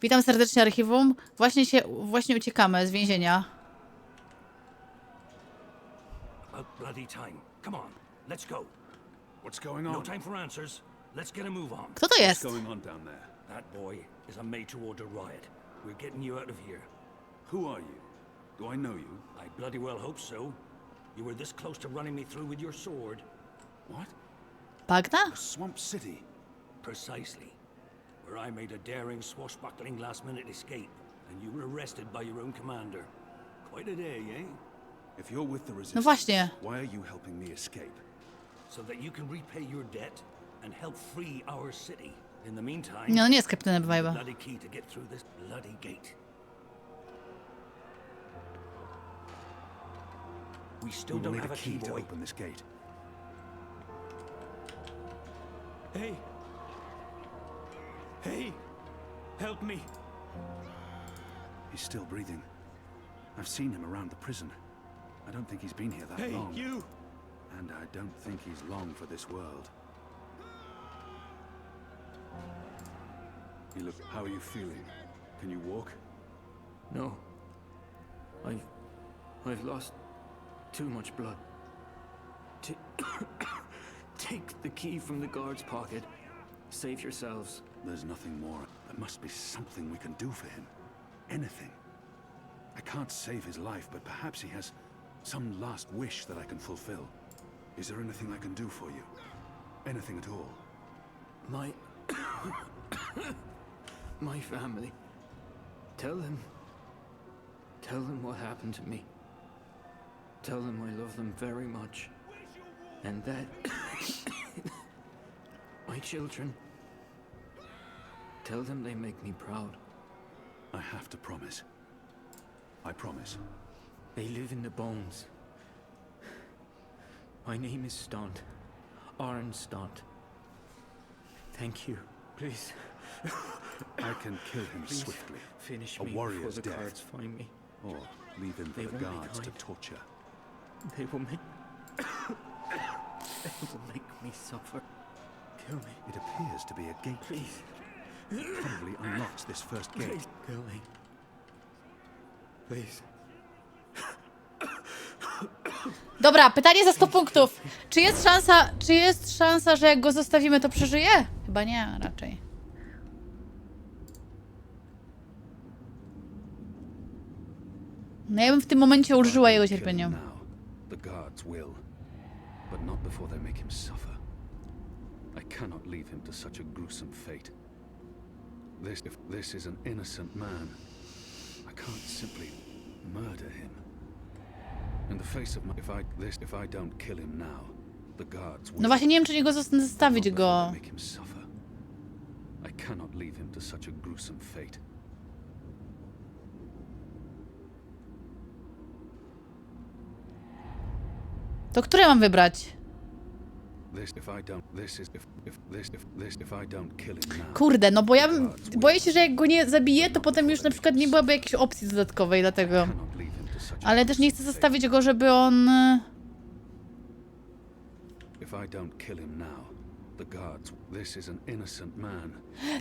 Witam serdecznie, archiwum. Właśnie uciekamy z więzienia. Bloody time. Come on, let's go. What's going on? No time for answers. Let's get a move on. Kto to What's jest? going on down there? That boy is a made-to-order riot. We're getting you out of here. Who are you? Do I know you? I bloody well hope so. You were this close to running me through with your sword. What? Bagna? A swamp city? Precisely. Where I made a daring, swashbuckling last-minute escape, and you were arrested by your own commander. Quite a day, eh? If you're with the No resistance, właśnie. why are you helping me escape? So that you can repay your debt and help free our city. In the meantime, Nie, no nie jest kapitanem Vibe'a. bloody key to get through this bloody gate. We still We will don't need have a a key key, to boy. open this gate. Hey! Hey! Help me! He's still breathing. I've seen him around the prison. I don't think he's been here that Hey, long. you! And I don't think he's long for this world. You look... How are you feeling? Can you walk? No. I've lost too much blood. Take the key from the guard's pocket. Save yourselves. There's nothing more. There must be something we can do for him. Anything. I can't save his life, but perhaps he has some last wish that I can fulfill. Is there anything I can do for you? Anything at all? My... my family. Tell them what happened to me. Tell them I love them very much. And that... my children. Tell them they make me proud. I have to promise. I promise. They live in the bones. My name is Stunt. Arn Stunt. Thank you. Please. I can kill him Please swiftly. finish A me warrior's before the death. guards find me. Or leave him for They the won't be guards to kind. torture. They will make... they will make me suffer. Kill me. It appears to be a gate. Please. Probably unlocks this first gate. Please. Kill me. Please. Dobra, pytanie za 100 punktów. Czy jest szansa, że jak go zostawimy, to przeżyje? Chyba nie, raczej. No ja bym w tym momencie użyła jego Kill him cierpienia. now. The guards will. But not before they make him suffer. I cannot leave him to such a gruesome fate. If this is an innocent man, I can't simply murder him. In the face of my... If I don't kill him now, the guards will. No właśnie nie wiem, czy nie go zostawić Not before go. they make him suffer. I cannot leave him to such a gruesome fate. To które mam wybrać? Kurde, no bo ja bym... Boję się, że jak go nie zabiję, to potem już na przykład nie byłaby jakiejś opcji dodatkowej, dlatego... Ale też nie chcę zostawić go, żeby on...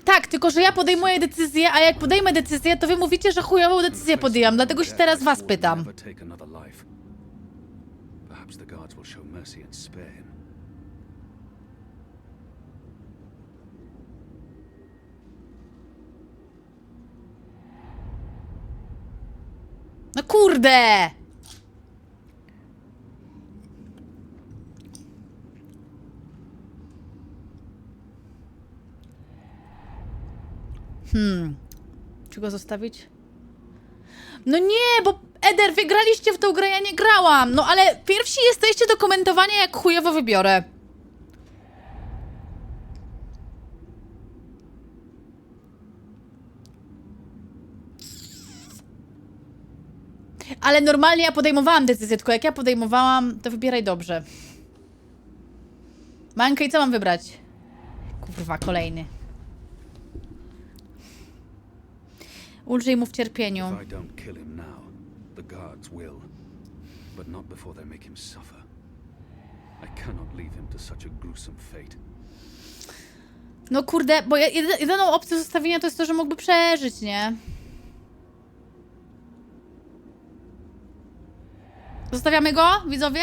Tak, tylko że ja podejmuję decyzję, a jak podejmę decyzję, to wy mówicie, że chujową decyzję podjęłam, dlatego się teraz was pytam. Perhaps the guards will show mercy and spare him. No kurde! Czy go zostawić? No nie, bo Eder, wygraliście w tą grę, ja nie grałam. No ale pierwsi jesteście do komentowania, jak chujowo wybiorę. Ale normalnie ja podejmowałam decyzję, tylko jak ja podejmowałam, to wybieraj dobrze. Manka, i co mam wybrać? Kurwa, kolejny. Ulżyj mu w cierpieniu. If I don't kill him now, the guards will. But not before they make him suffer. I cannot leave him to such a gruesome fate. No kurde, bo jedyną opcją zostawienia to jest to, że mógłby przeżyć, nie? Zostawiamy go, widzowie?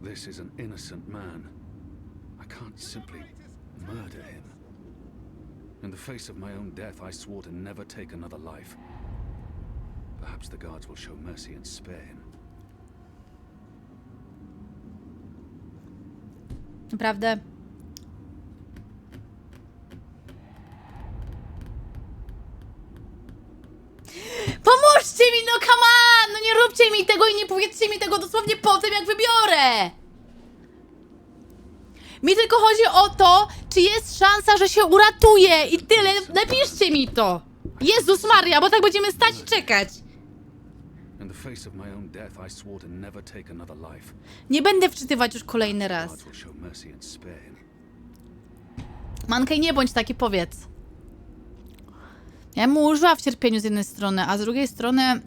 This is an innocent man. I can't simply murder him. In the face of my own death, I swore to never take another life. Perhaps the guards will show mercy and spare him. Naprawdę. Pomóżcie mi, no come on! No nie róbcie mi tego i nie powiedzcie mi tego dosłownie po tym, jak wybiorę! Mi tylko chodzi o to, czy jest szansa, że się uratuje i tyle. Napiszcie mi to! Jezus Maria, bo tak będziemy stać i czekać. In the face of my own death, I swore to never take another life. Nie będę wczytywać już kolejny raz. Guards will show mercy and spare him. Mankej, nie bądź taki, powiedz. Ja bym mu użyła w cierpieniu z jednej strony, a z drugiej strony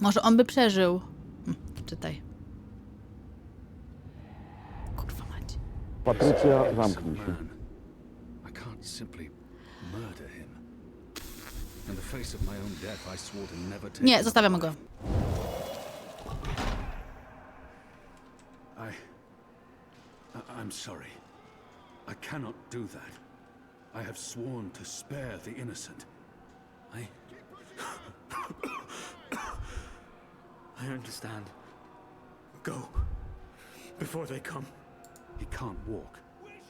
może on by przeżył. Czytaj. Kurwa mać. Patrycja, zamknij się. I can't simply murder him. In the face of my own death, I swore to never take. Nie, zostawiam go. I'm sorry. I cannot do that. I have sworn to spare the innocent. I understand. Go. Before they come. He can't walk.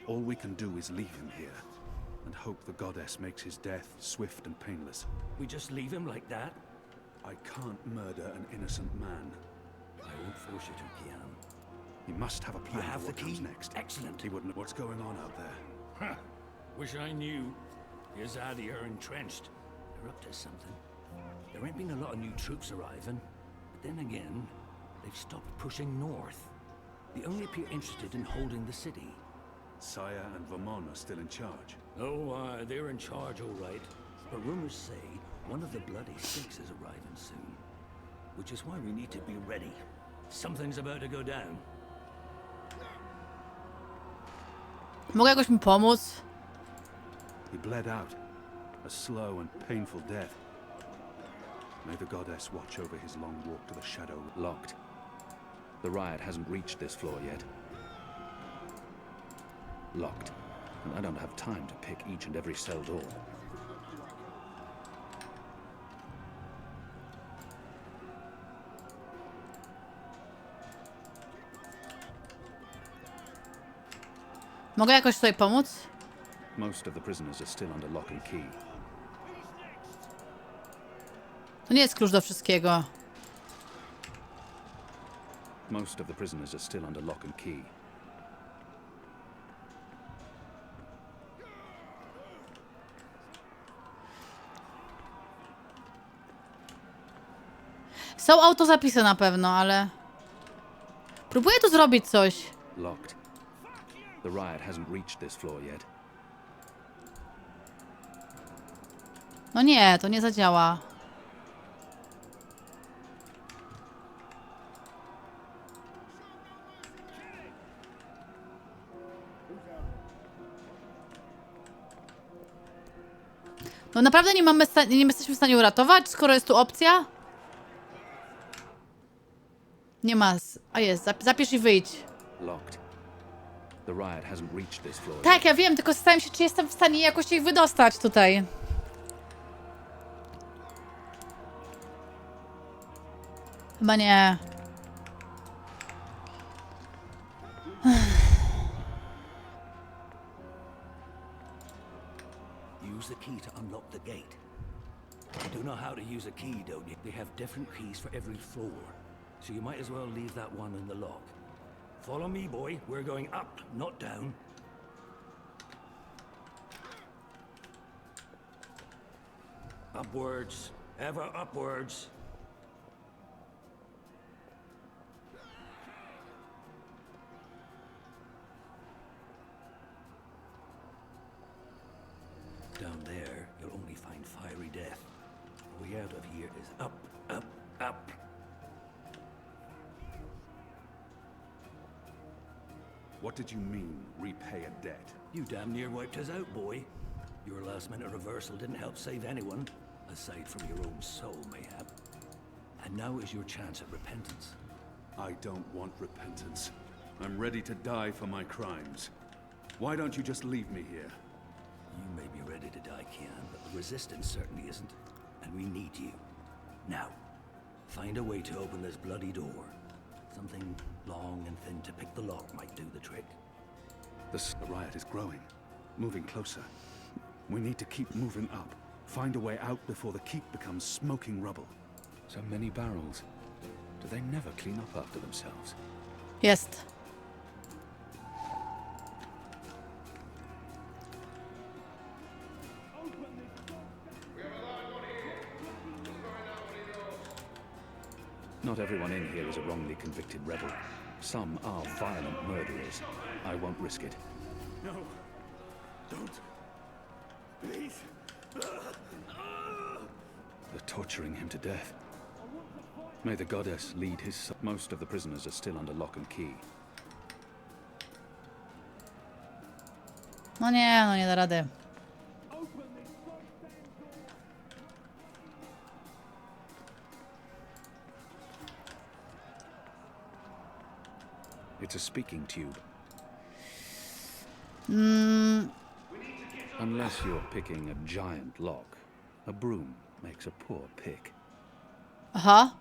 All we can do is leave him here and hope the goddess makes his death swift and painless. We just leave him like that? I can't murder an innocent man. I won't force you to, Kian. He must have a plan You have for what the comes key? next. Excellent. He wouldn't. What's going on out there? Huh. Wish I knew. The Azadi are entrenched. They're up to something. There ain't been a lot of new troops arriving. But then again, they've stopped pushing north. They only appear interested in holding the city. Saya and Vermon are still in charge. Oh, they're in charge, all right. But rumors say one of the Bloody Six is arriving soon. Which is why we need to be ready. Something's about to go down. Mogę jakoś mu pomóc? He bled out. A slow and painful death. May the goddess watch over his long walk to the shadow. Locked. The riot hasn't reached this floor yet. Locked. And I don't have time to pick each and every cell door. Mogę jakoś tutaj pomóc? Most of the prisoners are still under lock and key. To nie jest klucz do wszystkiego. Most of the prisoners are still under lock and key. Są autozapisy na pewno, ale... Próbuję tu zrobić coś. Locked. The riot hasn't reached this floor yet. No nie, to nie zadziała. No naprawdę nie jesteśmy w stanie uratować, skoro jest tu opcja? Nie ma. A jest, zapisz i wyjdź. Locked. The riot hasn't reached this floor Tak, yet. ja wiem, tylko zastanawiam się, czy jestem w stanie jakoś ich wydostać tutaj. Chyba nie. Use the key to unlock the gate. You do know how to use a key, don't you? They have different keys for every floor. So you might as well leave that one in the lock. Follow me, boy. We're going up, not down. Upwards. Ever upwards. Down there, you'll only find fiery death. The way out of here is up, up, up. What did you mean, repay a debt? You damn near wiped us out, boy. Your last-minute reversal didn't help save anyone, aside from your own soul, mayhap. And now is your chance at repentance. I don't want repentance. I'm ready to die for my crimes. Why don't you just leave me here? You may be ready to die, Kian, but the Resistance certainly isn't. And we need you. Now, find a way to open this bloody door. Something long and thin to pick the lock might do the trick. The riot is growing, moving closer. We need to keep moving up. Find a way out before the keep becomes smoking rubble. So many barrels. Do they never clean up after themselves? Jest. Not everyone in here is a wrongly convicted rebel. Some are violent murderers. I won't risk it. No. Don't. Please. They're torturing him to death. May the goddess lead his son. Most of the prisoners are still under lock and key. No nie da rady. It's a speaking tube. Mm, Unless you're picking a giant lock, a broom makes a poor pick. aha.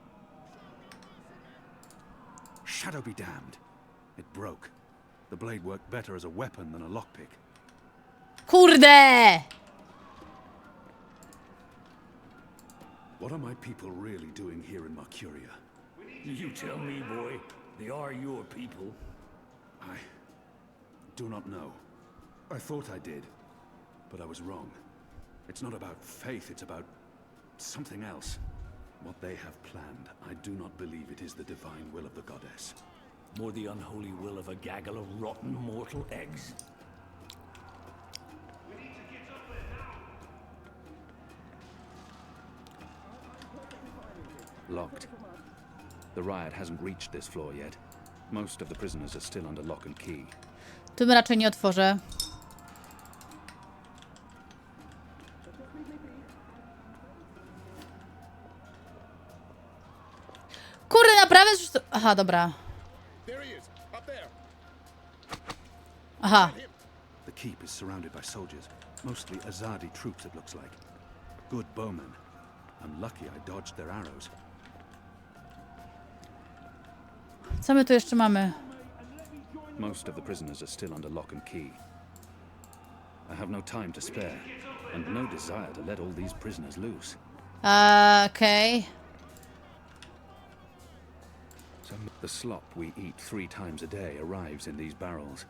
Shadow be damned. It broke. The blade worked better as a weapon than a lockpick. Kurde! What are my people really doing here in Mercuria? You tell me, boy. They are your people. I do not know. I thought I did, but I was wrong. It's not about faith, it's about something else. What they have planned, I do not believe it is the divine will of the goddess. More the unholy will of a gaggle of rotten mortal eggs. Locked. The riot hasn't reached this floor yet. Most of the prisoners are still under lock and key. Tym raczej nie otworzę. Kurde, naprawdę? Aha, dobra. Aha. The keep is surrounded by soldiers, mostly Azadi troops it looks like. Good bowmen. I'm lucky I dodged their arrows. Co my tu jeszcze mamy? Most of the prisoners are still under lock and key. I have no time to spare, and no desire to let all these prisoners loose. Okej. So the slop we eat 3 times a day arrives in these barrels.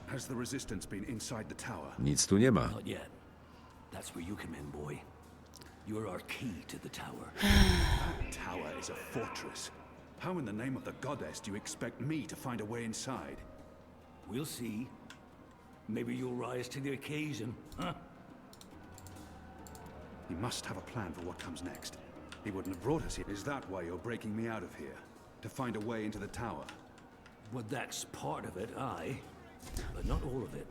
Has the resistance been inside the tower? Nic tu nie ma. Not yet. That's where you come in, boy. You're our key to the tower. That tower is a fortress. How in the name of the goddess do you expect me to find a way inside? We'll see. Maybe you'll rise to the occasion, huh? He must have a plan for what comes next. He wouldn't have brought us here. Is that why you're breaking me out of here? To find a way into the tower? Well, that's part of it, aye. But not all of it.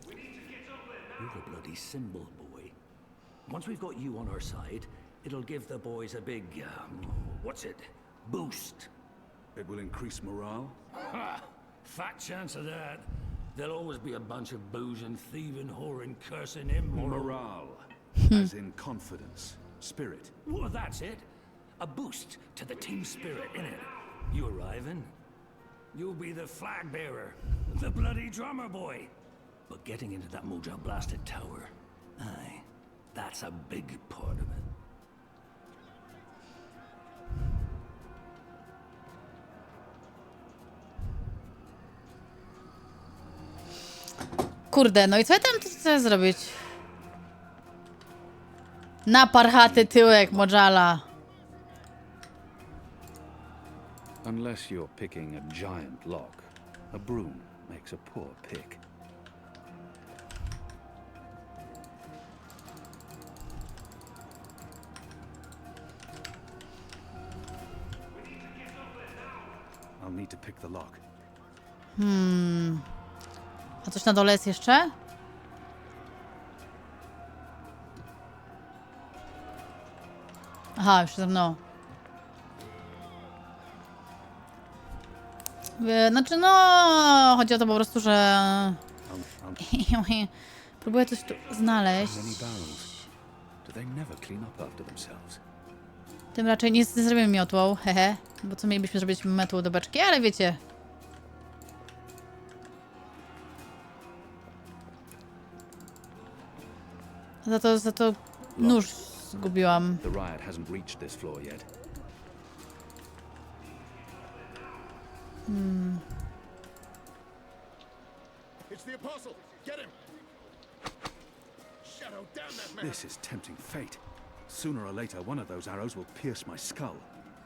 You're the bloody symbol, boy. Once we've got you on our side, it'll give the boys a big, what's it? Boost. It will increase morale? Ha! Fat chance of that. There'll always be a bunch of boozing, thieving, whoring, cursing, immoral... Morale. As in confidence. Spirit. Well, that's it. A boost to the team spirit, innit? You arriving? You'll be the flag bearer, the bloody drummer boy. But getting into that mojo blasted tower, aye, that's a big part of it. Kurde, no i co ja tam chcę zrobić? Naparchaty tyłek, modżala. Unless you're picking a giant lock, a broom makes a poor pick. I'll need need to pick the lock. A coś na dole jest jeszcze? Aha, już ze mną. Znaczy, no, chodzi o to po prostu, że... Próbuję coś tu znaleźć. Many barrels. Do they never clean up after themselves? Tym raczej nie zrobimy miotłą, hehe. Bo co mielibyśmy zrobić metłą do beczki, ale wiecie. Za to nóż zgubiłam. The riot hasn't reached this floor yet. It's the apostle. Get him. Shadow, damn that man. This is tempting fate. Sooner or later, one of those arrows will pierce my skull.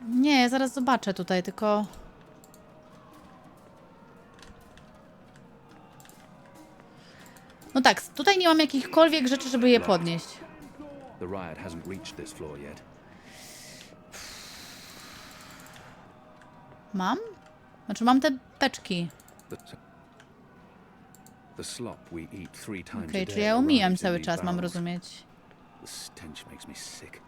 Nie, zaraz zobaczę tutaj, tylko... No tak, tutaj nie mam jakichkolwiek rzeczy, żeby je podnieść. The riot hasn't reached this floor yet. Mam? Znaczy mam te beczki. The slop we eat 3 times Okej, a czyli day ja umijam arrives in cały these czas, mam barrels. rozumieć. The stench makes me sick.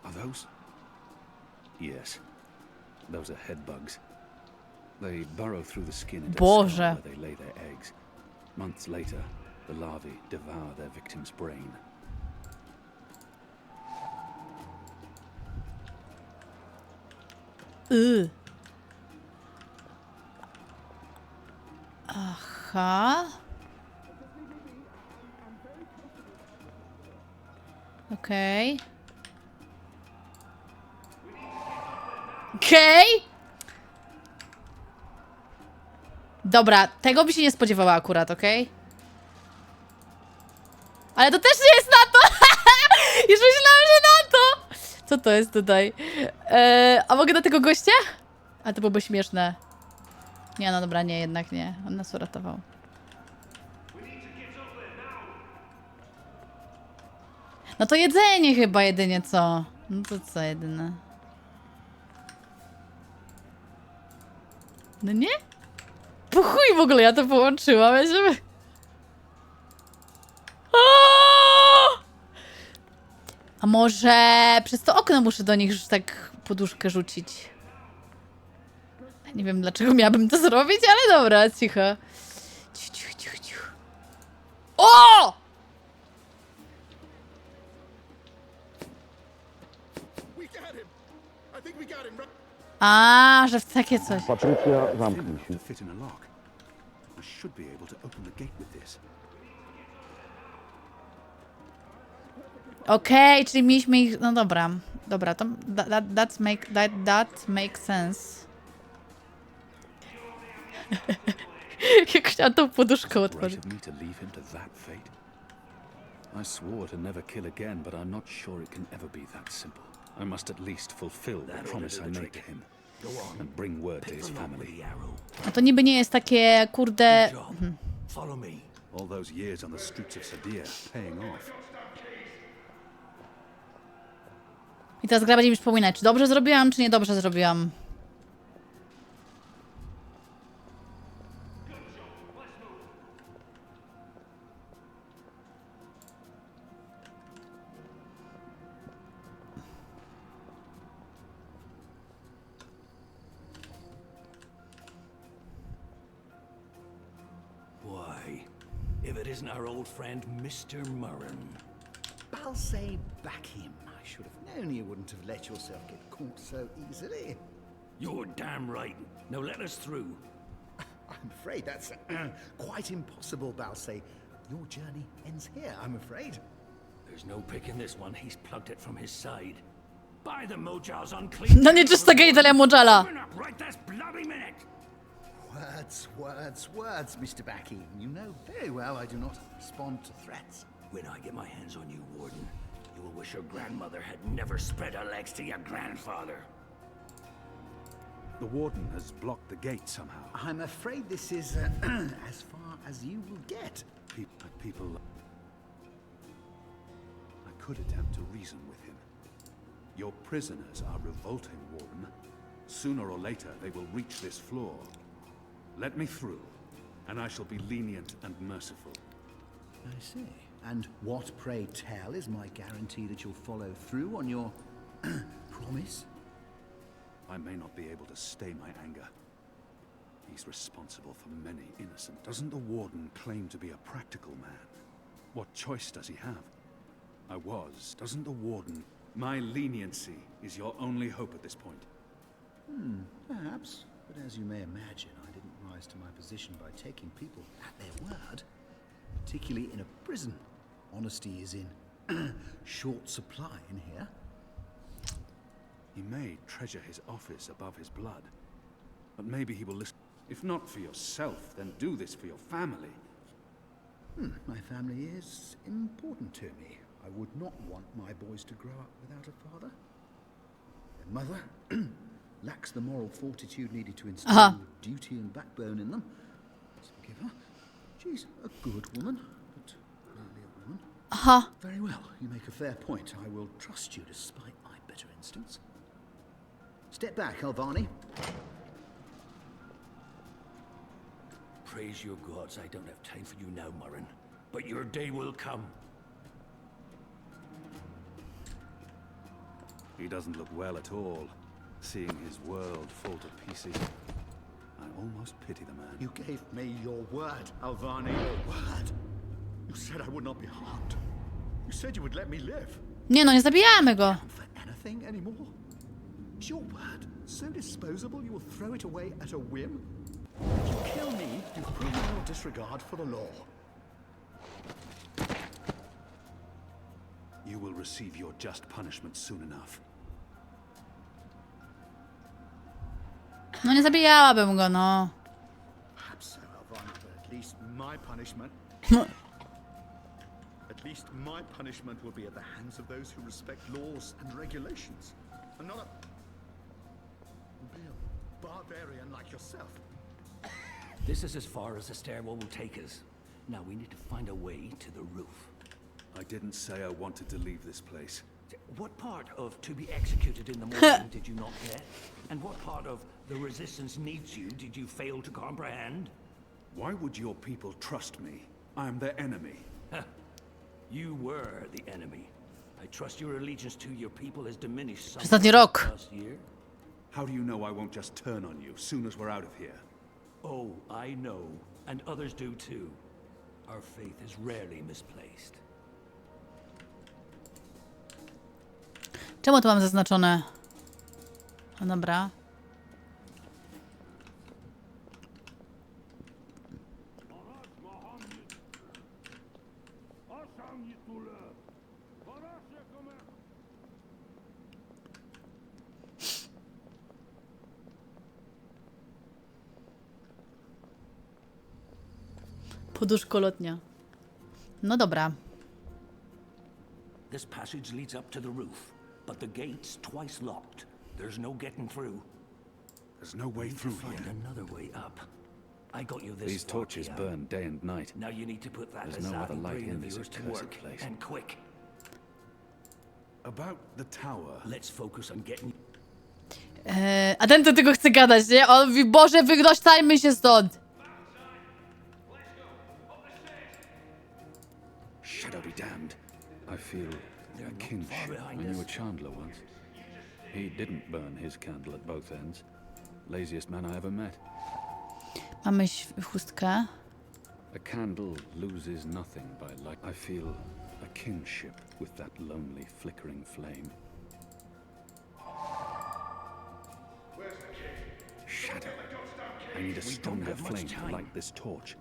Are those? Yes. Those are head bugs. They burrow through the skin into the Boże. skull where they lay their eggs. Months later, the larvae devour their victim's brain. Aha. Okej. Okej. Dobra, tego by się nie spodziewała akurat, okej? Ale to też nie jest na to! Już myślałam, że na to! Co to jest tutaj? A mogę do tego gościa? A to byłoby śmieszne. Nie, no dobra, nie, jednak nie. On nas uratował. No to jedzenie chyba jedynie co? No to co jedyne? No nie? Po chuj w ogóle ja to połączyłam, ja się... A może przez to okno muszę do nich już tak poduszkę rzucić? Nie wiem dlaczego miałabym to zrobić, ale dobra, cicho. Cicho. O! We got him. I think we got him. A, że w takie coś. Patrycja, zamknij Thin się. enough to fit in a lock. I should be able to open the gate with this. Okej, czyli mieliśmy ich... No dobra. Dobra, to... That makes sense. Jak chciałam tą poduszką Great otworzyć. of me to leave him to that fate. I swore to never kill again, but I'm not sure it can ever be that simple. I must at least fulfill the promise I made to him and bring word to his family. No to niby nie jest takie, kurde... Follow me. All those years on the streets of Sadia paying off. I teraz gra będzie mi przypominać, czy dobrze zrobiłam, czy niedobrze zrobiłam. Why, if it isn't our old friend, Mr. Murren. I'll say back him. I should have known you wouldn't have let yourself get caught so easily. You're damn right. Now let us through. I'm afraid that's quite impossible, Balsay. Your journey ends here, I'm afraid. There's no picking this one. He's plugged it from his side. By the Mojal's unclean. No nieczystego Italia Mojala. Open up right this bloody minute. Words, Mr. Backy. You know very well I do not respond to threats. When I get my hands on you, Warden, you will wish your grandmother had never spread her legs to your grandfather. The warden has blocked the gate somehow. I'm afraid this is as far as you will get. People... I could attempt to reason with him. Your prisoners are revolting, Warden. Sooner or later, they will reach this floor. Let me through, and I shall be lenient and merciful. I see. And what, pray tell, is my guarantee that you'll follow through on your promise? I may not be able to stay my anger. He's responsible for many innocent. Doesn't the Warden claim to be a practical man? What choice does he have? Doesn't the Warden... My leniency is your only hope at this point. Perhaps. But as you may imagine, I didn't rise to my position by taking people at their word. Particularly in a prison. Honesty is in short supply in here. He may treasure his office above his blood. But maybe he will listen. If not for yourself, then do this for your family. My family is important to me. I would not want my boys to grow up without a father. Their mother lacks the moral fortitude needed to instill duty and backbone in them. Let's forgive her. She's a good woman, but only a woman. Very well, you make a fair point. I will trust you despite my better instincts. Step back, Alvani. Praise your gods, I don't have time for you now, Murren. But your day will come. He doesn't look well at all, seeing his world fall to pieces. I almost pity the man. You gave me your word, Alvani, your word. You said I would not be harmed. You said you would let me live. Nie no, nie zabijamy go. For anything anymore? Is your word so disposable you will throw it away at a whim? If you kill me, you've proven your disregard for the law. You will receive your just punishment soon enough. No nie zabijałabym go, no. Perhaps so, Alvani, but at least my punishment... At least my punishment will be at the hands of those who respect laws and regulations. And not a... barbarian like yourself. This is as far as the stairwell will take us. Now we need to find a way to the roof. I didn't say I wanted to leave this place. What part of to be executed in the morning did you not get? And what part of the resistance needs you did you fail to comprehend? Why would your people trust me? I am their enemy. You were the enemy. I trust your allegiance to your people has diminished Ostatni somewhat rok. last year. How do you know I won't just turn on you soon as we're out of here? Oh, I know, and others do too. Our faith is rarely misplaced. Czemu to mam zaznaczone? No dobra. Poduszkolotnia. No dobra. This passage leads up to the roof, but the gate's twice locked. There's no getting through. There's no way through Find here. another way up. I got you this These far, torches Pia. burn day and night. Now you need to put that There's no other Azadi light brain in of this yours to accursed work, place. and quick. About the tower. Let's focus on getting... A ten do tego chce gadać, nie? On mówi, Boże, wygnośtajmy się stąd. Shadow be damned. I feel They're a not kinship. far behind I knew a us. Chandler once. He didn't burn his candle at both ends. Laziest man I ever met. Mamy chustkę. A candle loses nothing by light. I feel a kinship with that lonely, flickering flame. Shadow. I need a stronger have much flame to time. light this torch.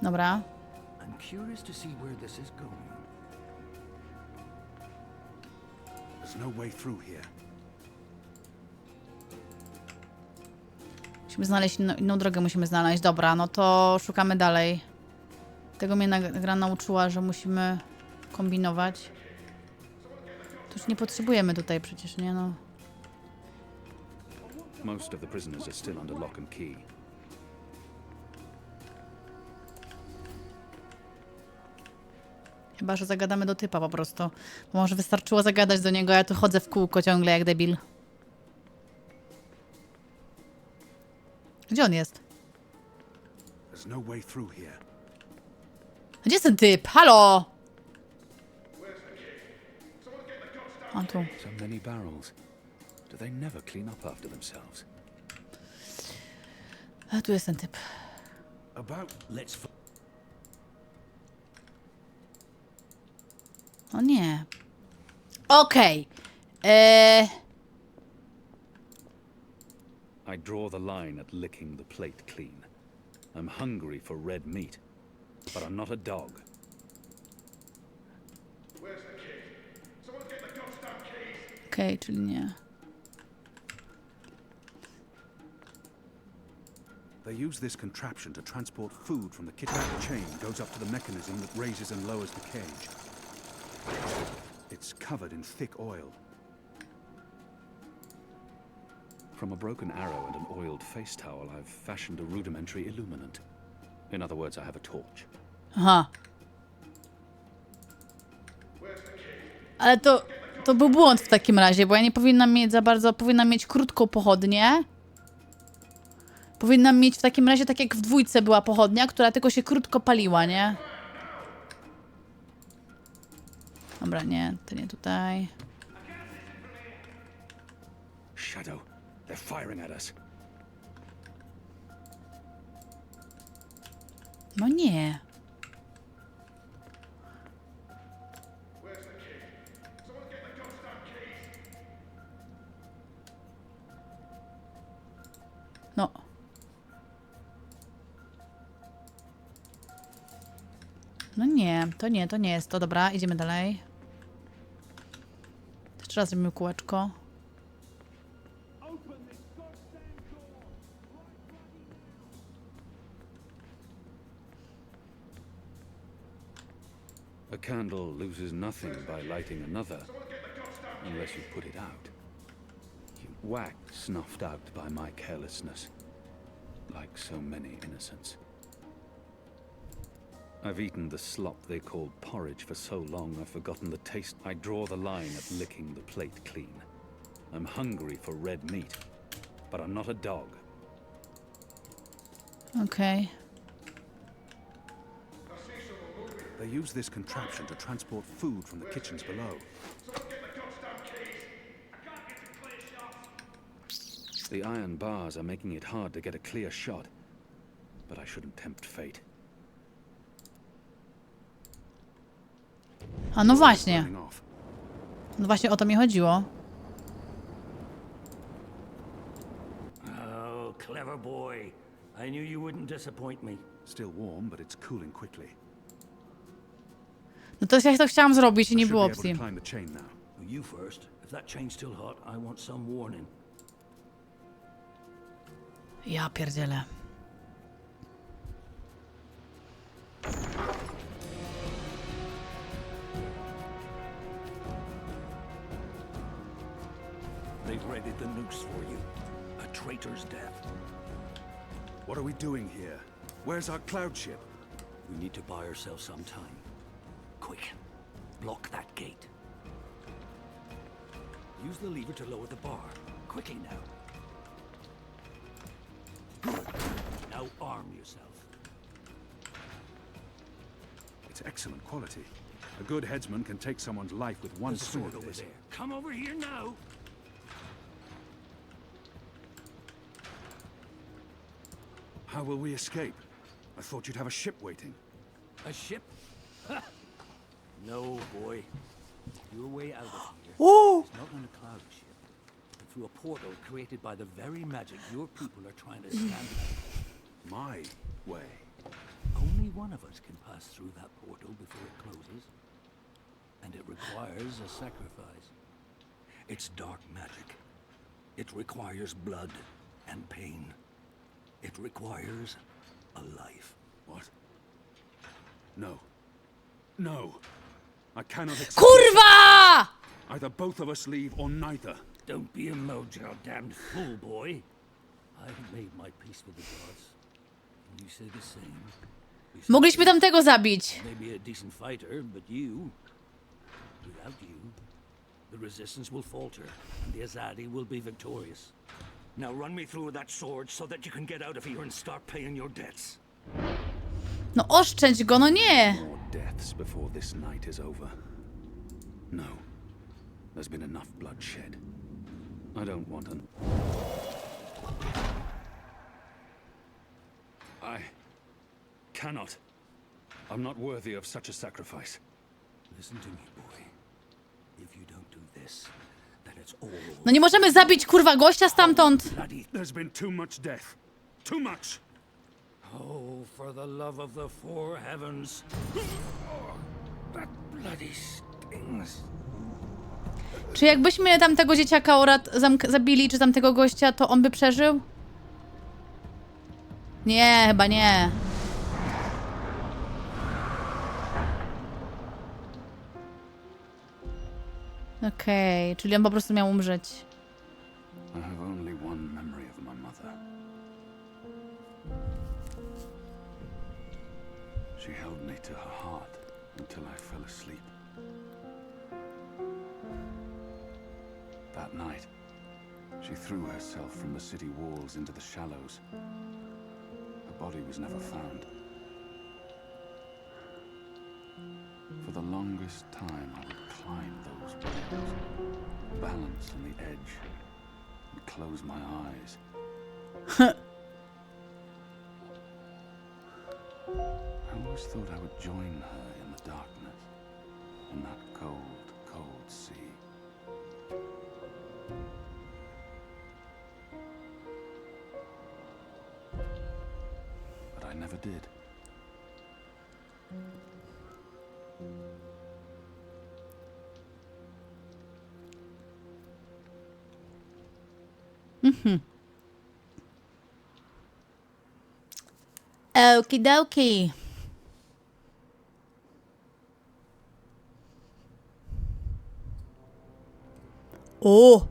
Dobra. I'm curious to see where this is going. There's no way through here. Musimy znaleźć inną drogę, musimy znaleźć. Dobra, no to szukamy dalej. Tego mnie gra nauczyła, że musimy kombinować. Już nie potrzebujemy tutaj przecież, nie no. Most of the prisoners are still under lock and key. Chyba że zagadamy do typa po prostu. Bo może wystarczyło zagadać do niego, a ja tu chodzę w kółko ciągle jak debil. Gdzie on jest? There's no way through here. Gdzie jest ten typ? Halo! O tu. So many barrels. Do they never clean up after themselves? A tu jest ten typ. About Let's O nie. Okej. I draw the line at licking the plate clean. I'm hungry for red meat, but I'm not a dog. Okej, czyli nie. they use this contraption to transport food from the kitchen. That chain goes up to the mechanism that raises and lowers the cage. It's covered in thick oil. From a broken arrow and an oiled face towel, I've fashioned a rudimentary illuminant. In other words, I have a torch. Aha. Ale to był błąd w takim razie, bo ja nie powinnam mieć za bardzo, powinnam mieć krótką pochodnię. Powinnam mieć w takim razie, tak jak w dwójce była pochodnia, która tylko się krótko paliła, nie? Dobra, nie, to nie tutaj. Shadow, they're firing at us. No nie. No. No nie, to nie jest to. Dobra, idziemy dalej. Jeszcze raz zrobimy kółeczko. A candle loses nothing by lighting another, unless you put it out. Wax snuffed out by my carelessness, like so many innocents. I've eaten the slop they call porridge for so long I've forgotten the taste. I draw the line at licking the plate clean. I'm hungry for red meat, but I'm not a dog. Okej. They use this contraption to transport food from the kitchens below. The iron bars are making it hard to get a clear shot, but I shouldn't tempt fate. A no właśnie. Burning off. No właśnie o to mi chodziło. Oh, clever boy. I knew you wouldn't disappoint me. Still warm, but it's cooling quickly. No to ja to chciałam zrobić i nie Should było be able to opcji. climb the chain now. Well, you first. If that chain's still hot, I want some warning. Ja pierdzielę. They've readied the noose for you. A traitor's death. What are we doing here? Where's our cloud ship? We need to buy ourselves some time. Quick. Block that gate. Use the lever to lower the bar. Quickly now. Good. Now arm yourself. It's excellent quality. A good headsman can take someone's life with one There's a swing sword of over this. there. Come over here now. How will we escape? I thought you'd have a ship waiting. A ship? Ha! No, boy. Your way out of here Uuu! is not on a cloud ship, but through a portal created by the very magic your people are trying to stand in. My way. Only one of us can pass through that portal before it closes. And it requires a sacrifice. It's dark magic. It requires blood and pain. It requires a life. What? No. No. I cannot accept. Kurwa! Either both of us leave or neither. Don't be a mojo damned fool, boy. I've made my peace with the gods. And you say the same. Mogliśmy tamtego zabić. Maybe a decent fighter, but you, without you, the resistance will falter, and the Azadi will be victorious. Now run me through that sword so that you can get out of here and start paying your debts. No oszczędź go, no nie. More deaths before this night is over. No. There's been enough bloodshed. I don't want an... I cannot. I'm not worthy of such a sacrifice. Listen to me, boy. If you don't do this, then it's all No nie możemy zabić kurwa gościa stamtąd. bloody. There's been too much death. Too much! Oh, for the love of the four heavens. That bloody stings. Czy jakbyśmy tamtego dzieciaka zabili, czy tamtego gościa, to on by przeżył? Nie, chyba nie. Okej, czyli on po prostu miał umrzeć. I have only one memory of my mother. She held me to her heart until I fell asleep. That night, she threw herself from the city walls into the shallows. Her body was never found. For the longest time, I would climb those walls, balance on the edge, and close my eyes. I always thought I would join her in the darkness, in that cold, cold sea. But I never did. Okidoki. O!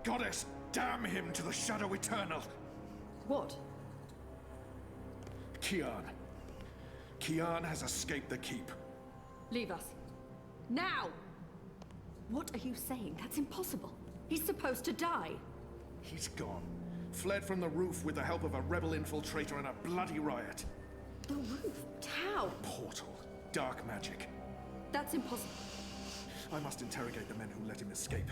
Goddess, damn him to the shadow eternal! What? Kian. Kian has escaped the keep. Leave us. Now! What are you saying? That's impossible. He's supposed to die. He's gone. Fled from the roof with the help of a rebel infiltrator and a bloody riot. The roof? How? Portal. Dark magic. That's impossible. I must interrogate the men who let him escape.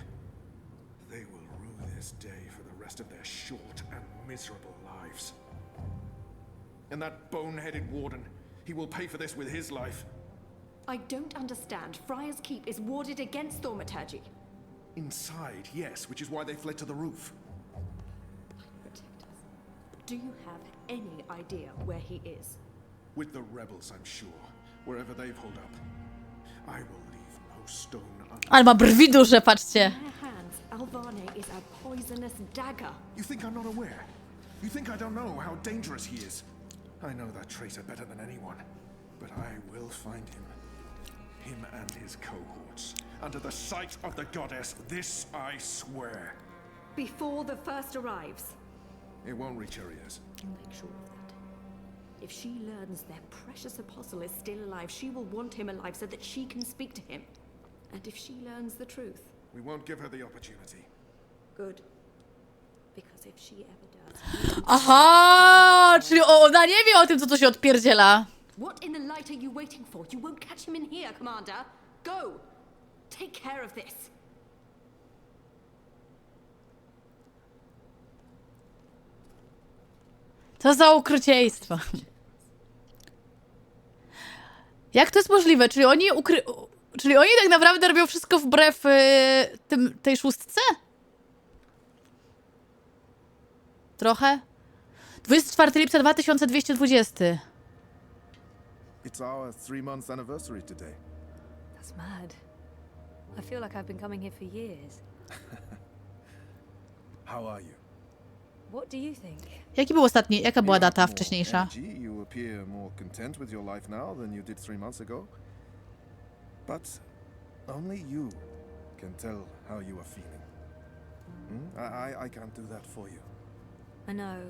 They will rue this day for the rest of their short and miserable lives. And that bone-headed warden, he will pay for this with his life. I don't understand. Friar's Keep is warded against thaumaturgy. Inside, yes, which is why they fled to the roof. Protect us. Do you have any idea where he is? With the rebels, I'm sure. Wherever they've holed up. I will leave no stone unturned. Ale ma brwi duże, patrzcie. In her hands, Alvane is a poisonous dagger. You think I'm not aware? You think I don't know how dangerous he is? I know that traitor better than anyone. But I will find him. Him and his cohorts. Under the sight of the goddess, this I swear. Before the first arrives. It won't reach her ears. Make sure of that. If she learns their precious apostle is still alive, she will want him alive so that she can speak to him. And if she learns the truth, We won't give her the opportunity. good. Because if she ever does... Aha! Czyli ona nie wie o tym, co tu się odpierdziela. What in the light are you waiting for? You won't catch him in here, Commander. Go! Take care of this. Co za okrucieństwo. Jak to jest możliwe? Czyli oni tak naprawdę robią wszystko wbrew tej szóstce? Trochę? 24 lipca 2220. It's our 3 months anniversary today. That's mad. I feel like I've been coming here for years. How are you? What do you think? Jaka była data wcześniejsza? You appear more content with your life now than you did 3 months ago. But Only you can tell how you are feeling. I can't do that for you. I know.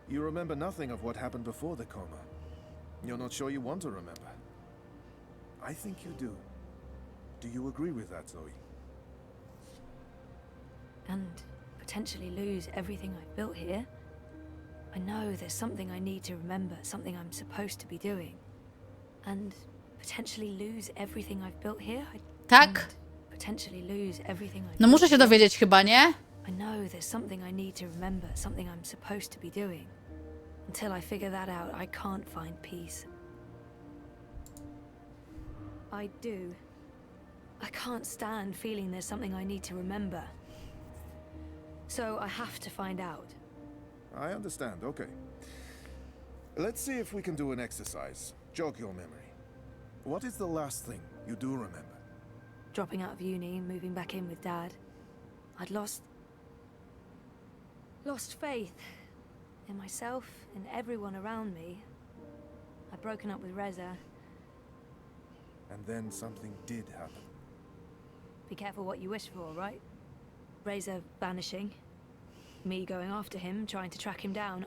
You remember nothing of what happened before the coma. You're not sure you want to remember. I think you do. Do you agree with that, Zoe? And potentially lose everything I've built here. I know there's something I need to remember, something I'm supposed to be doing. And potentially lose everything I've built here. Tak? And potentially lose everything I've No built muszę się here. dowiedzieć chyba, nie? I know there's something I need to remember, something I'm supposed to be doing. Until I figure that out, I can't find peace. I do. I can't stand feeling there's something I need to remember. So I have to find out. I understand, okay. Let's see if we can do an exercise. Jog your memory. What is the last thing you do remember? Dropping out of uni, moving back in with Dad. I'd lost faith in myself, in everyone around me. I'd broken up with Reza. And then something did happen. Be careful what you wish for, right? Reza vanishing. Me going after him, trying to track him down.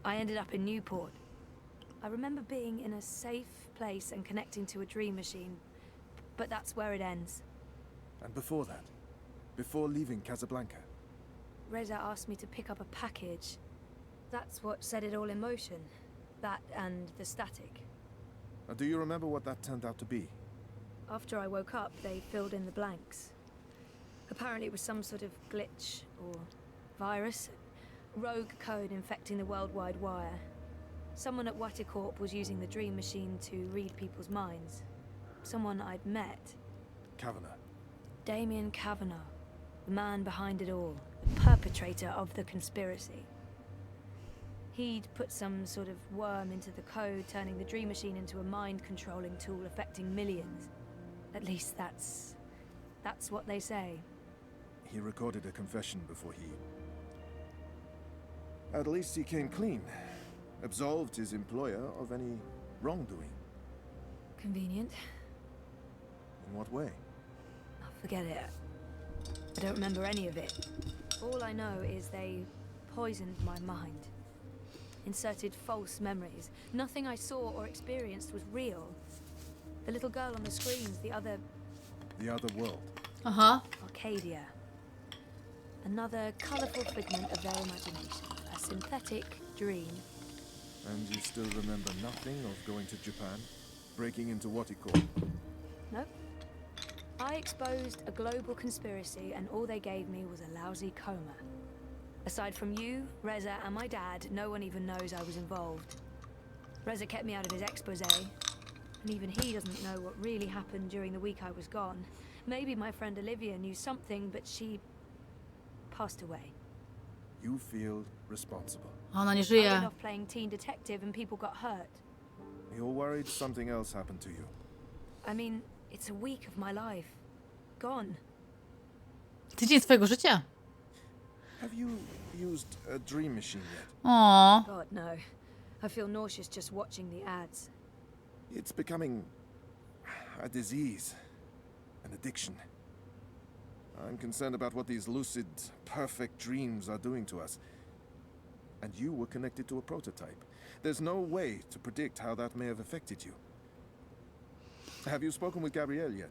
I ended up in Newport. I remember being in a safe place and connecting to a dream machine. But that's where it ends. And before that? Before leaving Casablanca? Reza asked me to pick up a package. That's what set it all in motion. That and the static. Do you remember what that turned out to be? After I woke up, they filled in the blanks. Apparently it was some sort of glitch or virus. Rogue code infecting the worldwide wire. Someone at Waticorp was using the dream machine to read people's minds. Someone I'd met. Kavanagh. Damien Kavanagh. The man behind it all. The perpetrator of the conspiracy. He'd put some sort of worm into the code, turning the dream machine into a mind-controlling tool affecting millions. At least that's what they say. He recorded a confession before he... At least he came clean. Absolved his employer of any wrongdoing. Convenient. In what way? Oh, forget it. I don't remember any of it. All I know is they poisoned my mind. Inserted false memories. Nothing I saw or experienced was real. The little girl on the screens, the other world. Aha. Arcadia. Another colourful figment of their imagination. A synthetic dream. And you still remember nothing of going to Japan? Breaking into Waticorp? Nope. I exposed a global conspiracy and all they gave me was a lousy coma. Aside from you, Reza, and my dad, no one even knows I was involved. Reza kept me out of his expose, and even he doesn't know what really happened during the week I was gone. Maybe my friend Olivia knew something, but she passed away. You feel responsible. Ona nie I żyje. went off playing teen detective and people got hurt. You're worried something else happened to you. I mean, it's a week of my life. Gone. Tydzień swojego życia. Have you used a dream machine yet? O. God, no. I feel nauseous just watching the ads. It's becoming a disease, an addiction. I'm concerned about what these lucid, perfect dreams are doing to us. And you were connected to a prototype. There's no way to predict how that may have affected you. Have you spoken with Gabrielle yet?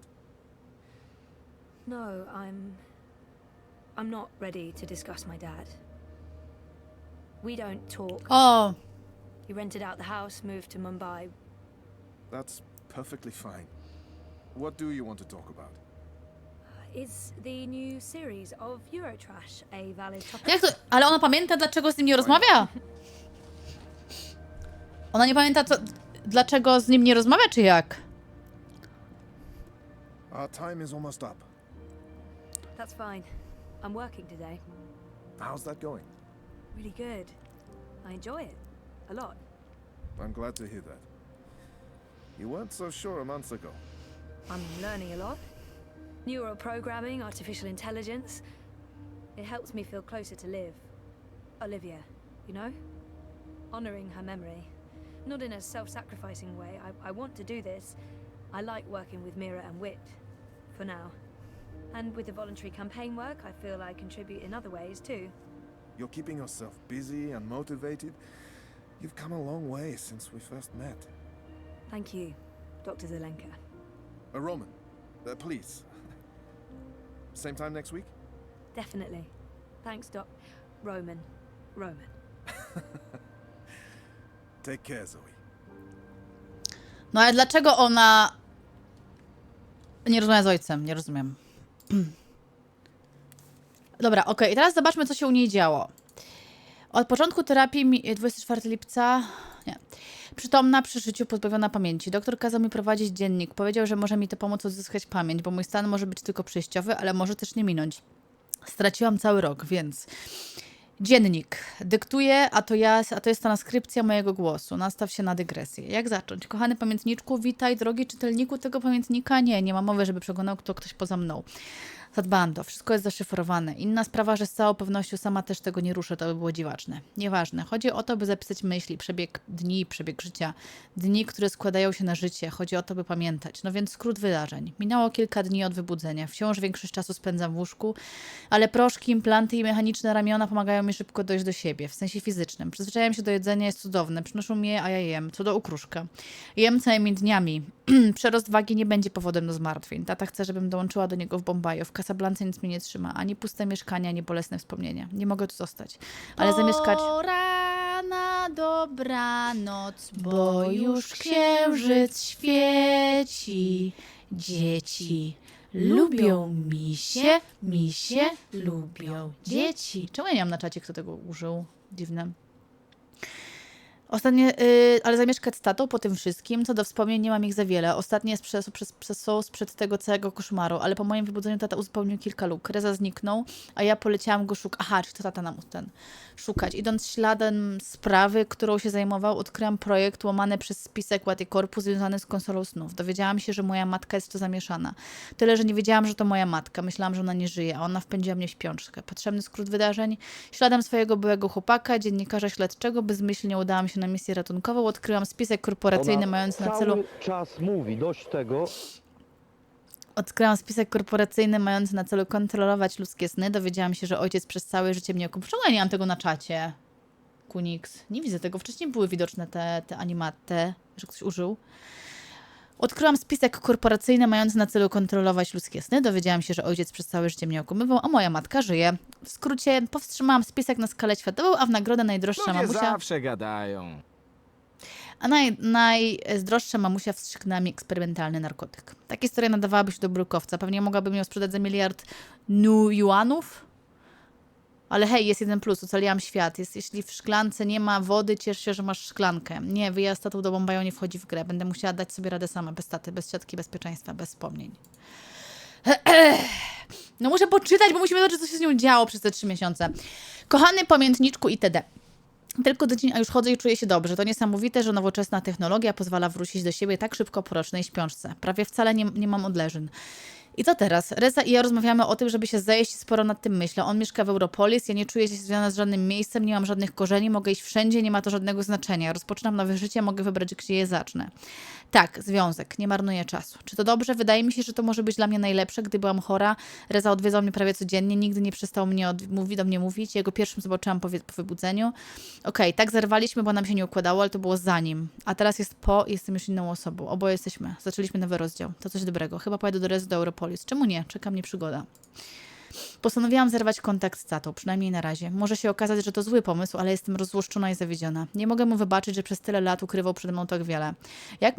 No, I'm not ready to discuss my dad. We don't talk. O. He rented out the house, moved to Mumbai. That's perfectly fine. What do you want to talk about? Is the new series of Eurotrash a valid topic? Jak to? Ale ona pamięta, dlaczego z nim nie rozmawia? Ona nie pamięta, dlaczego z nim nie rozmawia, czy jak? Our time is almost up. That's fine. I'm working today. How's that going? Really good. I enjoy it. A lot. I'm glad to hear that. You weren't so sure a month ago. I'm learning a lot. Neural programming, artificial intelligence. It helps me feel closer to Liv. Olivia, you know? Honoring her memory. Not in a self-sacrificing way. I want to do this. I like working with Mira and Wit, for now. And with the voluntary campaign work, I feel I contribute in other ways too. You're keeping yourself busy and motivated. You've come a long way since we first met. Thank you, Dr. Zelenka. Roman, please. Same time next week? Definitely. Thanks, Roman. Take care, Zoe. No ale dlaczego ona nie rozmawia z ojcem? Nie rozumiem. Dobra, okej. Teraz zobaczmy, co się u niej działo. Od początku terapii, 24 lipca, nie. Przytomna, przy życiu, pozbawiona pamięci. Doktor kazał mi prowadzić dziennik. Powiedział, że może mi to pomóc odzyskać pamięć, bo mój stan może być tylko przejściowy, ale może też nie minąć. Straciłam cały rok, więc... Dziennik. Dyktuję, a to jest transkrypcja mojego głosu. Nastaw się na dygresję. Jak zacząć? Kochany pamiętniczku, witaj, drogi czytelniku tego pamiętnika. Nie ma mowy, żeby przeglądał to ktoś poza mną. Zadbałam to. Wszystko jest zaszyfrowane. Inna sprawa, że z całą pewnością sama też tego nie ruszę, to by było dziwaczne. Nieważne. Chodzi o to, by zapisać myśli, przebieg dni, przebieg życia. Dni, które składają się na życie. Chodzi o to, by pamiętać. No więc skrót wydarzeń. Minęło kilka dni od wybudzenia. Wciąż większość czasu spędzam w łóżku, ale proszki, implanty i mechaniczne ramiona pomagają mi szybko dojść do siebie, w sensie fizycznym. Przyzwyczajam się do jedzenia, jest cudowne. Przynoszą mi je, a ja jem. Co do ukruszka. Jem całymi dniami. Przerost wagi nie będzie powodem do zmartwień. Tata chce, żebym dołączyła do niego w Bombaju. W Casablance nic mnie nie trzyma. Ani puste mieszkania, ani bolesne wspomnienia. Nie mogę tu zostać. Ale zamieszkać... Pora na dobranoc, bo już księżyc świeci. Dzieci lubią misie lubią dzieci. Czemu ja nie mam na czacie, kto tego użył? Dziwne. Ostatnie, ale zamieszkać z tatą po tym wszystkim, co do wspomnień nie mam ich za wiele. Ostatnie są sprzed tego całego koszmaru, ale po moim wybudzeniu tata uzupełnił kilka luk. Reza zniknął, a ja poleciałam go szukać. Aha, czy to tata nam szukać. Idąc śladem sprawy, którą się zajmował, odkryłam projekt łamany przez spisek Łaty Korpus związany z konsolą snów. Dowiedziałam się, że moja matka jest w to zamieszana. Tyle, że nie wiedziałam, że to moja matka. Myślałam, że ona nie żyje, a ona wpędziła mnie w śpiączkę. Potrzebny skrót wydarzeń. Śladem swojego byłego chłopaka, dziennikarza śledczego, bezmyślnie udałam się na misję ratunkową. Odkryłam spisek korporacyjny mający na celu... czas mówi, dość tego. Odkryłam spisek korporacyjny mający na celu kontrolować ludzkie sny. Dowiedziałam się, że ojciec przez całe życie mnie okupił. Czemu ja nie mam tego na czacie? Kunix. Nie widzę tego. Wcześniej były widoczne te animaty, że ktoś użył. Odkryłam spisek korporacyjny mający na celu kontrolować ludzkie sny. Dowiedziałam się, że ojciec przez całe życie mnie okłamywał, a moja matka żyje. W skrócie powstrzymałam spisek na skalę światową, a w nagrodę najdroższa mamusia... zawsze gadają. A najdroższa mamusia wstrzyknęła mi eksperymentalny narkotyk. Taka historia nadawałaby się do brukowca. Pewnie mogłabym ją sprzedać za $1 miliard juanów. Ale hej, jest jeden plus. Ocaliłam świat. Jeśli w szklance nie ma wody, ciesz się, że masz szklankę. Nie, wyjazd tatą do Bombaju nie wchodzi w grę. Będę musiała dać sobie radę sama, bez taty, bez siatki bezpieczeństwa, bez wspomnień. No muszę poczytać, bo musimy zobaczyć, co się z nią działo przez te 3 miesiące. Kochany pamiętniczku itd. Tylko tydzień, a już chodzę i czuję się dobrze. To niesamowite, że nowoczesna technologia pozwala wrócić do siebie tak szybko po rocznej śpiączce. Prawie wcale nie mam odleżyn. I co teraz? Reza i ja rozmawiamy o tym, żeby się zejść, sporo nad tym myślę. On mieszka w Europolis, ja nie czuję się związana z żadnym miejscem, nie mam żadnych korzeni, mogę iść wszędzie, nie ma to żadnego znaczenia. Rozpoczynam nowe życie, mogę wybrać, gdzie je zacznę. Tak, związek, nie marnuję czasu. Czy to dobrze? Wydaje mi się, że to może być dla mnie najlepsze. Gdy byłam chora, Reza odwiedzał mnie prawie codziennie, nigdy nie przestał do mnie mówić. Jego pierwszym zobaczyłam po wybudzeniu. Okej, tak zerwaliśmy, bo nam się nie układało, ale to było za nim. A teraz jest po i jestem już inną osobą. Oboje jesteśmy. Zaczęliśmy nowy rozdział. To coś dobrego. Chyba pojadę do Rezy do Europolis. Czemu nie? Czeka mnie przygoda. Postanowiłam zerwać kontakt z tatą, przynajmniej na razie. Może się okazać, że to zły pomysł, ale jestem rozzłoszczona i zawiedziona. Nie mogę mu wybaczyć, że przez tyle lat ukrywał przede mną tak wiele. Jak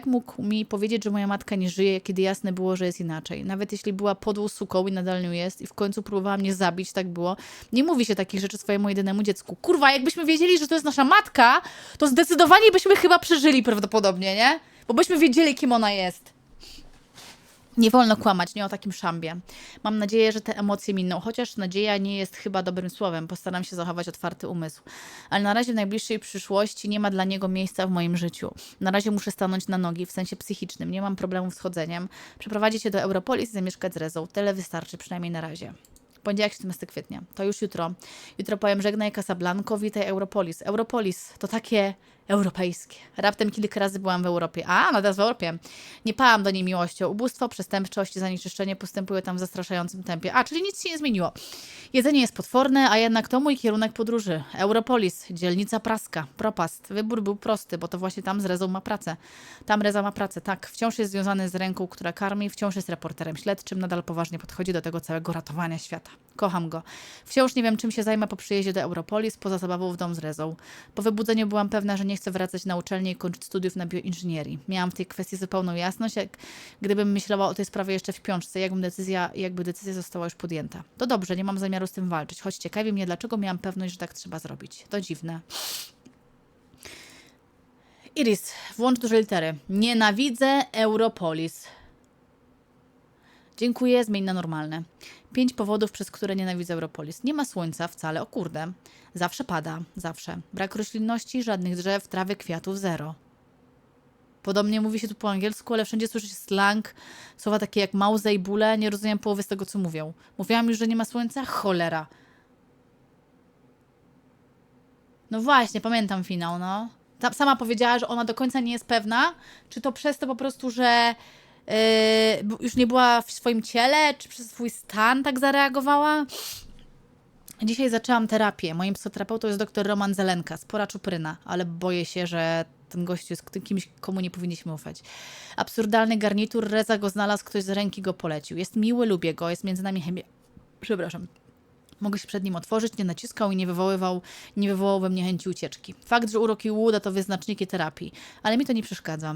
mógł mi powiedzieć, że moja matka nie żyje, kiedy jasne było, że jest inaczej? Nawet jeśli była podłą suką i nadal nią jest i w końcu próbowała mnie zabić, tak było. Nie mówi się takich rzeczy swojemu jedynemu dziecku. Kurwa, jakbyśmy wiedzieli, że to jest nasza matka, to zdecydowanie byśmy chyba przeżyli prawdopodobnie, nie? Bo byśmy wiedzieli, kim ona jest. Nie wolno kłamać, nie o takim szambie. Mam nadzieję, że te emocje miną, chociaż nadzieja nie jest chyba dobrym słowem. Postaram się zachować otwarty umysł. Ale na razie w najbliższej przyszłości nie ma dla niego miejsca w moim życiu. Na razie muszę stanąć na nogi, w sensie psychicznym. Nie mam problemu z chodzeniem. Przeprowadzić się do Europolis i zamieszkać z Rezą. Tyle wystarczy, przynajmniej na razie. Poniedziałek 17 kwietnia. To już jutro. Jutro powiem żegnaj Casablanco, witaj Europolis. Europolis to takie Europejskie. Raptem kilka razy byłam w Europie. A, no teraz w Europie. Nie pałam do niej miłością. Ubóstwo, przestępczość i zanieczyszczenie postępują tam w zastraszającym tempie. A, czyli nic się nie zmieniło. Jedzenie jest potworne, a jednak to mój kierunek podróży. Europolis, dzielnica praska, propast. Wybór był prosty, bo to właśnie tam z Rezą ma pracę. Tam Reza ma pracę, tak. Wciąż jest związany z ręką, która karmi, wciąż jest reporterem śledczym, nadal poważnie podchodzi do tego całego ratowania świata. Kocham go. Wciąż nie wiem, czym się zajmę po przyjeździe do Europolis, poza zabawą w dom z Rezą. Po wybudzeniu byłam pewna, że nie chcę wracać na uczelnię i kończyć studiów na bioinżynierii. Miałam w tej kwestii zupełną jasność, jak gdybym myślała o tej sprawie jeszcze w piączce, jakby decyzja została już podjęta. To dobrze, nie mam zamiaru z tym walczyć, choć ciekawi mnie, dlaczego miałam pewność, że tak trzeba zrobić. To dziwne. Iris, włącz duże litery. Nienawidzę Europolis. Dziękuję, zmień na normalne. 5 powodów, przez które nienawidzę Europolis. Nie ma słońca wcale, o kurde. Zawsze pada, zawsze. Brak roślinności, żadnych drzew, trawy, kwiatów, zero. Podobnie mówi się tu po angielsku, ale wszędzie słyszy się slang, słowa takie jak mauze i bóle. Nie rozumiem połowy z tego, co mówią. Mówiłam już, że nie ma słońca? Cholera. No właśnie, pamiętam finał, no. Sama powiedziała, że ona do końca nie jest pewna, czy to przez to po prostu, że już nie była w swoim ciele, czy przez swój stan tak zareagowała. Dzisiaj zaczęłam terapię. Moim psychoterapeutą jest dr Roman Zelenka. Spora czupryna, ale boję się, że ten gościu jest kimś, komu nie powinniśmy ufać. Absurdalny garnitur, Reza go znalazł, ktoś z ręki go polecił. Jest miły, lubię go, jest między nami chemia. Przepraszam. Mogę się przed nim otworzyć, nie naciskał i nie wywołał we mnie chęci ucieczki. Fakt, że urok i łuda to wyznaczniki terapii, ale mi to nie przeszkadza.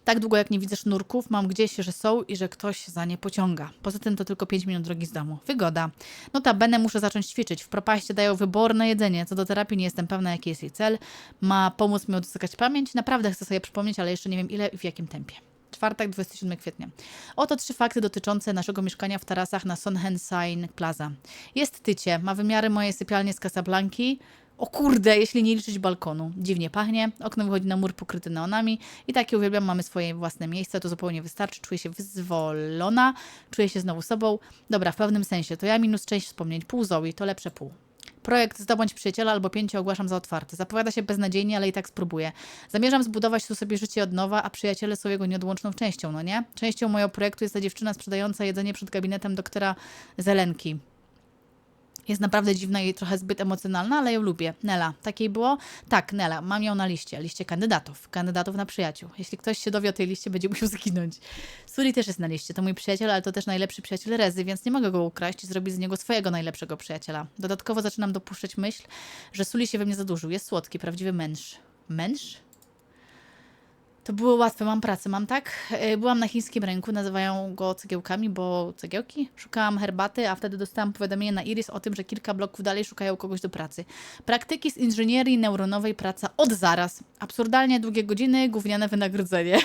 Tak długo jak nie widzę sznurków, mam gdzieś, że są i że ktoś za nie pociąga. Poza tym to tylko 5 minut drogi z domu. Wygoda. Notabene muszę zacząć ćwiczyć. W propaście dają wyborne jedzenie. Co do terapii nie jestem pewna, jaki jest jej cel. Ma pomóc mi odzyskać pamięć? Naprawdę chcę sobie przypomnieć, ale jeszcze nie wiem ile i w jakim tempie. Czwartek, 27 kwietnia. Oto 3 fakty dotyczące naszego mieszkania w tarasach na Sonnenschein Plaza. Jest tycie. Ma wymiary mojej sypialni z Casablanki. O kurde, jeśli nie liczyć balkonu. Dziwnie pachnie, okno wychodzi na mur pokryty neonami i takie uwielbiam, mamy swoje własne miejsce, to zupełnie wystarczy, czuję się wyzwolona, czuję się znowu sobą. Dobra, w pewnym sensie, to ja minus część wspomnień, pół Zoe, to lepsze pół. Projekt Zdobądź przyjaciela albo 5 ogłaszam za otwarty. Zapowiada się beznadziejnie, ale i tak spróbuję. Zamierzam zbudować tu sobie życie od nowa, a przyjaciele są jego nieodłączną częścią, no nie? Częścią mojego projektu jest ta dziewczyna sprzedająca jedzenie przed gabinetem doktora Zelenki. Jest naprawdę dziwna i trochę zbyt emocjonalna, ale ją lubię. Nela. Takiej było? Tak, Nela. Mam ją na liście kandydatów. Kandydatów na przyjaciół. Jeśli ktoś się dowie o tej liście, będzie musiał zginąć. Suli też jest na liście. To mój przyjaciel, ale to też najlepszy przyjaciel Rezy, więc nie mogę go ukraść i zrobić z niego swojego najlepszego przyjaciela. Dodatkowo zaczynam dopuszczać myśl, że Suli się we mnie zadłużył. Jest słodki, prawdziwy męż. Męż? To było łatwe, mam pracę, mam tak? Byłam na chińskim rynku, nazywają go cegiełkami, bo cegiełki. Szukałam herbaty, a wtedy dostałam powiadomienie na Iris o tym, że kilka bloków dalej szukają kogoś do pracy. Praktyki z inżynierii neuronowej, praca od zaraz. Absurdalnie długie godziny, gówniane wynagrodzenie.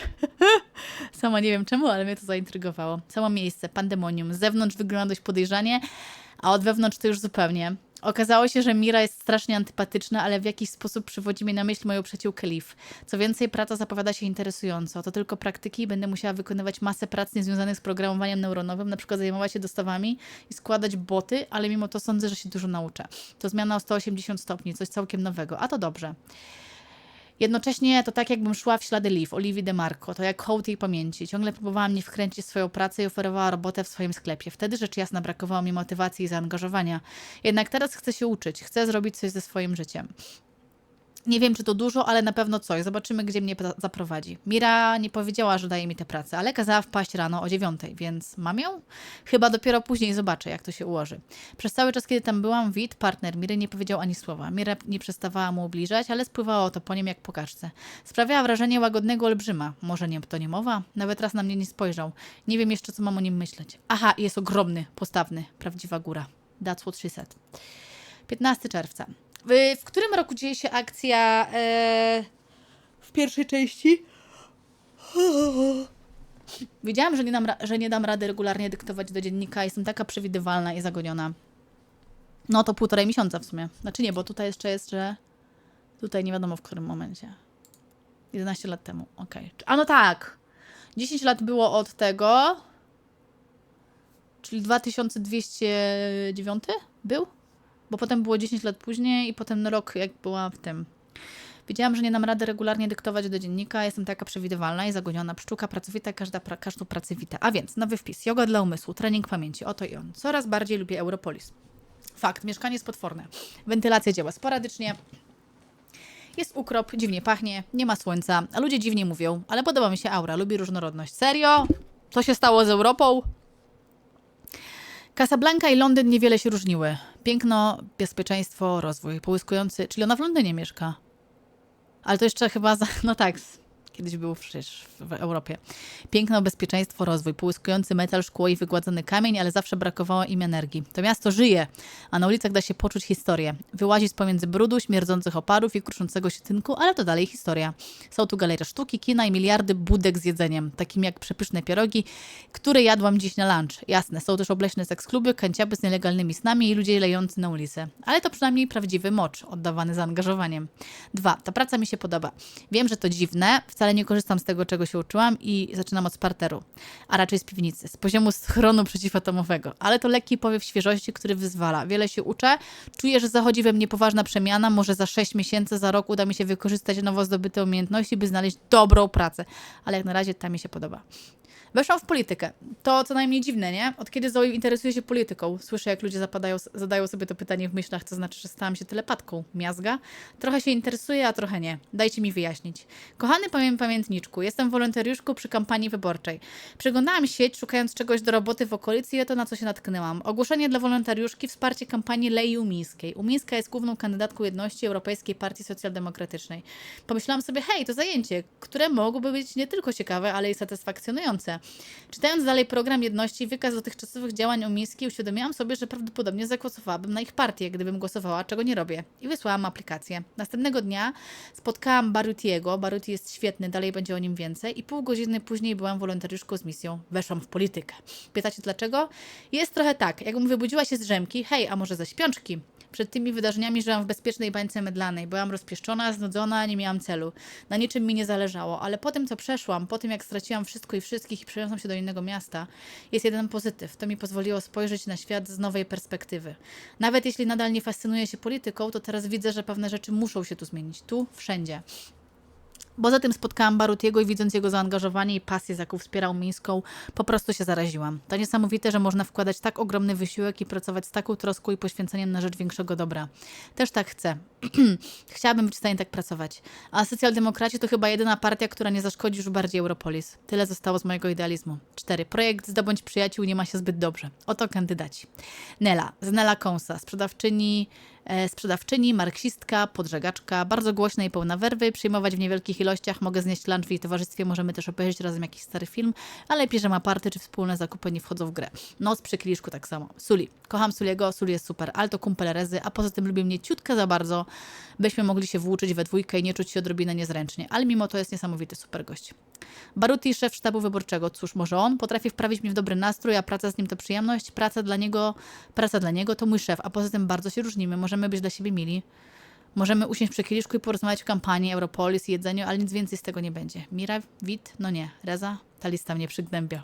Sama nie wiem czemu, ale mnie to zaintrygowało. Samo miejsce, pandemonium. Z zewnątrz wygląda dość podejrzanie, a od wewnątrz to już zupełnie. Okazało się, że Mira jest strasznie antypatyczna, ale w jakiś sposób przywodzi mi na myśl moją przyjaciółkę Liv. Co więcej, praca zapowiada się interesująco. To tylko praktyki i będę musiała wykonywać masę prac niezwiązanych z programowaniem neuronowym, na przykład zajmować się dostawami i składać boty, ale mimo to sądzę, że się dużo nauczę. To zmiana o 180 stopni, coś całkiem nowego, a to dobrze. Jednocześnie to tak, jakbym szła w ślady Liv, Oliwii DeMarco, to jak hołd jej pamięci. Ciągle próbowała mnie wkręcić w swoją pracę i oferowała robotę w swoim sklepie. Wtedy rzecz jasna brakowało mi motywacji i zaangażowania. Jednak teraz chcę się uczyć, chcę zrobić coś ze swoim życiem. Nie wiem, czy to dużo, ale na pewno coś. Zobaczymy, gdzie mnie zaprowadzi. Mira nie powiedziała, że daje mi tę pracę, ale kazała wpaść rano o 9, więc mam ją? Chyba dopiero później zobaczę, jak to się ułoży. Przez cały czas, kiedy tam byłam, Wit, partner Miry, nie powiedział ani słowa. Mira nie przestawała mu ubliżać, ale spływało to po nim jak po kaczce. Sprawiała wrażenie łagodnego olbrzyma. Może nie, to nie mowa? Nawet raz na mnie nie spojrzał. Nie wiem jeszcze, co mam o nim myśleć. Aha, jest ogromny, postawny, prawdziwa góra. That's what she said. 15 czerwca. W którym roku dzieje się akcja w pierwszej części? Wiedziałam, że nie dam rady regularnie dyktować do dziennika. Jestem taka przewidywalna i zagoniona. No to 1,5 miesiąca w sumie. Znaczy nie, bo tutaj jeszcze jest, że tutaj nie wiadomo w którym momencie. 11 lat temu, okej. A no tak. 10 lat było od tego. Czyli 2209 był? Bo potem było 10 lat później i potem rok jak była w tym. Wiedziałam, że nie dam rady regularnie dyktować do dziennika. Jestem taka przewidywalna i zagoniona. Pszczółka pracowita, każdą pracę wita. A więc nowy wpis. Yoga dla umysłu, trening pamięci. Oto i on. Coraz bardziej lubię Europolis. Fakt. Mieszkanie jest potworne. Wentylacja działa sporadycznie. Jest ukrop, dziwnie pachnie, nie ma słońca, a ludzie dziwnie mówią, ale podoba mi się aura, lubię różnorodność. Serio? Co się stało z Europą? Casablanca i Londyn niewiele się różniły. Piękno, bezpieczeństwo, rozwój, połyskujący, czyli ona w Londynie mieszka. Ale to jeszcze chyba, no tak, kiedyś był przecież w Europie. Piękno, bezpieczeństwo, rozwój, połyskujący metal, szkło i wygładzony kamień, ale zawsze brakowało im energii. To miasto żyje, a na ulicach da się poczuć historię. Wyłazi z pomiędzy brudu, śmierdzących oparów i kruszącego się tynku, ale to dalej historia. Są tu galerie sztuki, kina i miliardy budek z jedzeniem, takim jak przepyszne pierogi, które jadłam dziś na lunch. Jasne, są też obleśne sekskluby, kanciapy z nielegalnymi snami i ludzie lejący na ulicę. Ale to przynajmniej prawdziwy mocz, oddawany zaangażowaniem. 2. Ta praca mi się podoba. Wiem, że to dziwne, wcale nie korzystam z tego, czego się uczyłam i zaczynam od parteru, a raczej z piwnicy, z poziomu schronu przeciwatomowego. Ale to lekki powiew świeżości, który wyzwala. Wiele się uczę, czuję, że zachodzi we mnie poważna przemiana, może za 6 miesięcy, za rok uda mi się wykorzystać nowo zdobyte umiejętności, by znaleźć dobrą pracę. Ale jak na razie ta mi się podoba. Weszłam w politykę. To co najmniej dziwne, nie? Od kiedy Zoe interesuje się polityką? Słyszę, jak ludzie zadają sobie to pytanie w myślach, to znaczy, że stałam się telepatką. Miazga? Trochę się interesuje, a trochę nie. Dajcie mi wyjaśnić. Kochany pamiętniczku, jestem wolontariuszką przy kampanii wyborczej. Przeglądałam sieć, szukając czegoś do roboty w okolicy i to, na co się natknęłam. Ogłoszenie dla wolontariuszki, wsparcie kampanii Lei Umińskiej. Umińska jest główną kandydatką jedności Europejskiej Partii Socjaldemokratycznej. Pomyślałam sobie, hej, to zajęcie, które mogłoby być nie tylko ciekawe, ale i satysfakcjonujące. Czytając dalej program jedności i wykaz dotychczasowych działań Umińskiej, uświadomiłam sobie, że prawdopodobnie zagłosowałabym na ich partię, gdybym głosowała, czego nie robię. I wysłałam aplikację. Następnego dnia spotkałam Barutiego. Baruti jest świetny, dalej będzie o nim więcej. I pół godziny później byłam wolontariuszką z misją. Weszłam w politykę. Pytacie dlaczego? Jest trochę tak, jakbym wybudziła się z drzemki, hej, a może ze śpiączki? Przed tymi wydarzeniami żyłam w bezpiecznej bańce mydlanej. Byłam rozpieszczona, znudzona, nie miałam celu. Na niczym mi nie zależało, ale po tym, co przeszłam, po tym, jak straciłam wszystko i wszystkich i przeniosłam się do innego miasta, jest jeden pozytyw. To mi pozwoliło spojrzeć na świat z nowej perspektywy. Nawet jeśli nadal nie fascynuję się polityką, to teraz widzę, że pewne rzeczy muszą się tu zmienić. Tu, wszędzie. Poza tym spotkałam Barutiego i widząc jego zaangażowanie i pasję, z jaką wspierał Mińską, po prostu się zaraziłam. To niesamowite, że można wkładać tak ogromny wysiłek i pracować z taką troską i poświęceniem na rzecz większego dobra. Też tak chcę. Chciałabym być w stanie tak pracować. A socjaldemokraci to chyba jedyna partia, która nie zaszkodzi już bardziej Europolis. Tyle zostało z mojego idealizmu. 4. Projekt Zdobądź przyjaciół nie ma się zbyt dobrze. Oto kandydaci. Nela. Z Nela Kąsa. Sprzedawczyni, marksistka, podżegaczka, bardzo głośna i pełna werwy, przyjmować w niewielkich ilościach, mogę znieść lunch w jej towarzystwie, możemy też obejrzeć razem jakiś stary film, ale piżama party czy wspólne zakupy nie wchodzą w grę. Noc przy kieliszku tak samo. Suli. Kocham Suliego, Suli jest super, ale to kumpel Rezy, a poza tym lubi mnie ciutkę za bardzo, byśmy mogli się włóczyć we dwójkę i nie czuć się odrobinę niezręcznie, ale mimo to jest niesamowity super gość. Baruti, szef sztabu wyborczego. Cóż, może on potrafi wprawić mnie w dobry nastrój, a praca z nim to przyjemność, praca dla niego to mój szef, a poza tym bardzo się różnimy, możemy być dla siebie mili. Możemy usiąść przy kieliszku i porozmawiać o kampanii, Europolis i jedzeniu, ale nic więcej z tego nie będzie. Mira, Wit? No nie. Reza? Ta lista mnie przygnębia.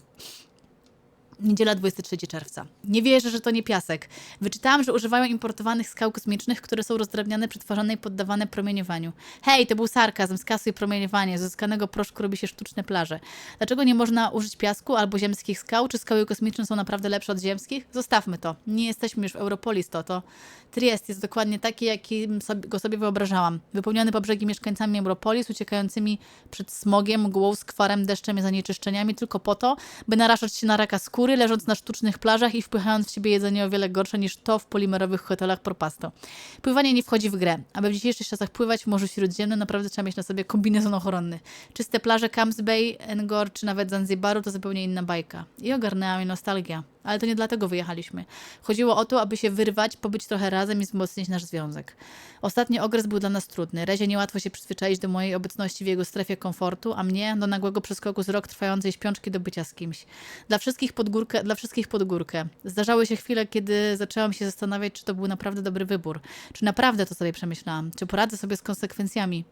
Niedziela 23 czerwca. Nie wierzę, że to nie piasek. Wyczytałam, że używają importowanych skał kosmicznych, które są rozdrabniane, przetwarzane i poddawane promieniowaniu. Hej, to był sarkazm, skasuj promieniowanie. Z uzyskanego proszku robi się sztuczne plaże. Dlaczego nie można użyć piasku albo ziemskich skał? Czy skały kosmiczne są naprawdę lepsze od ziemskich? Zostawmy to. Nie jesteśmy już w Europolis, to Triest jest dokładnie taki, jakim go sobie wyobrażałam. Wypełniony po brzegi mieszkańcami Europolis, uciekającymi przed smogiem, mgłą, skwarem, deszczem i zanieczyszczeniami tylko po to, by narażać się na raka skóry, leżąc na sztucznych plażach i wpychając w siebie jedzenie o wiele gorsze niż to w polimerowych hotelach Propasto. Pływanie nie wchodzi w grę. Aby w dzisiejszych czasach pływać w Morzu Śródziemnym, naprawdę trzeba mieć na sobie kombinezon ochronny. Czyste plaże Camps Bay, Ngor czy nawet Zanzibaru to zupełnie inna bajka. I ogarnęła mnie nostalgia. Ale to nie dlatego wyjechaliśmy. Chodziło o to, aby się wyrwać, pobyć trochę razem i wzmocnić nasz związek. Ostatni okres był dla nas trudny. Rezie niełatwo się przyzwyczaić do mojej obecności w jego strefie komfortu, a mnie do nagłego przeskoku z rok trwającej śpiączki do bycia z kimś. Dla wszystkich pod górkę. Zdarzały się chwile, kiedy zaczęłam się zastanawiać, czy to był naprawdę dobry wybór. Czy naprawdę to sobie przemyślałam. Czy poradzę sobie z konsekwencjami.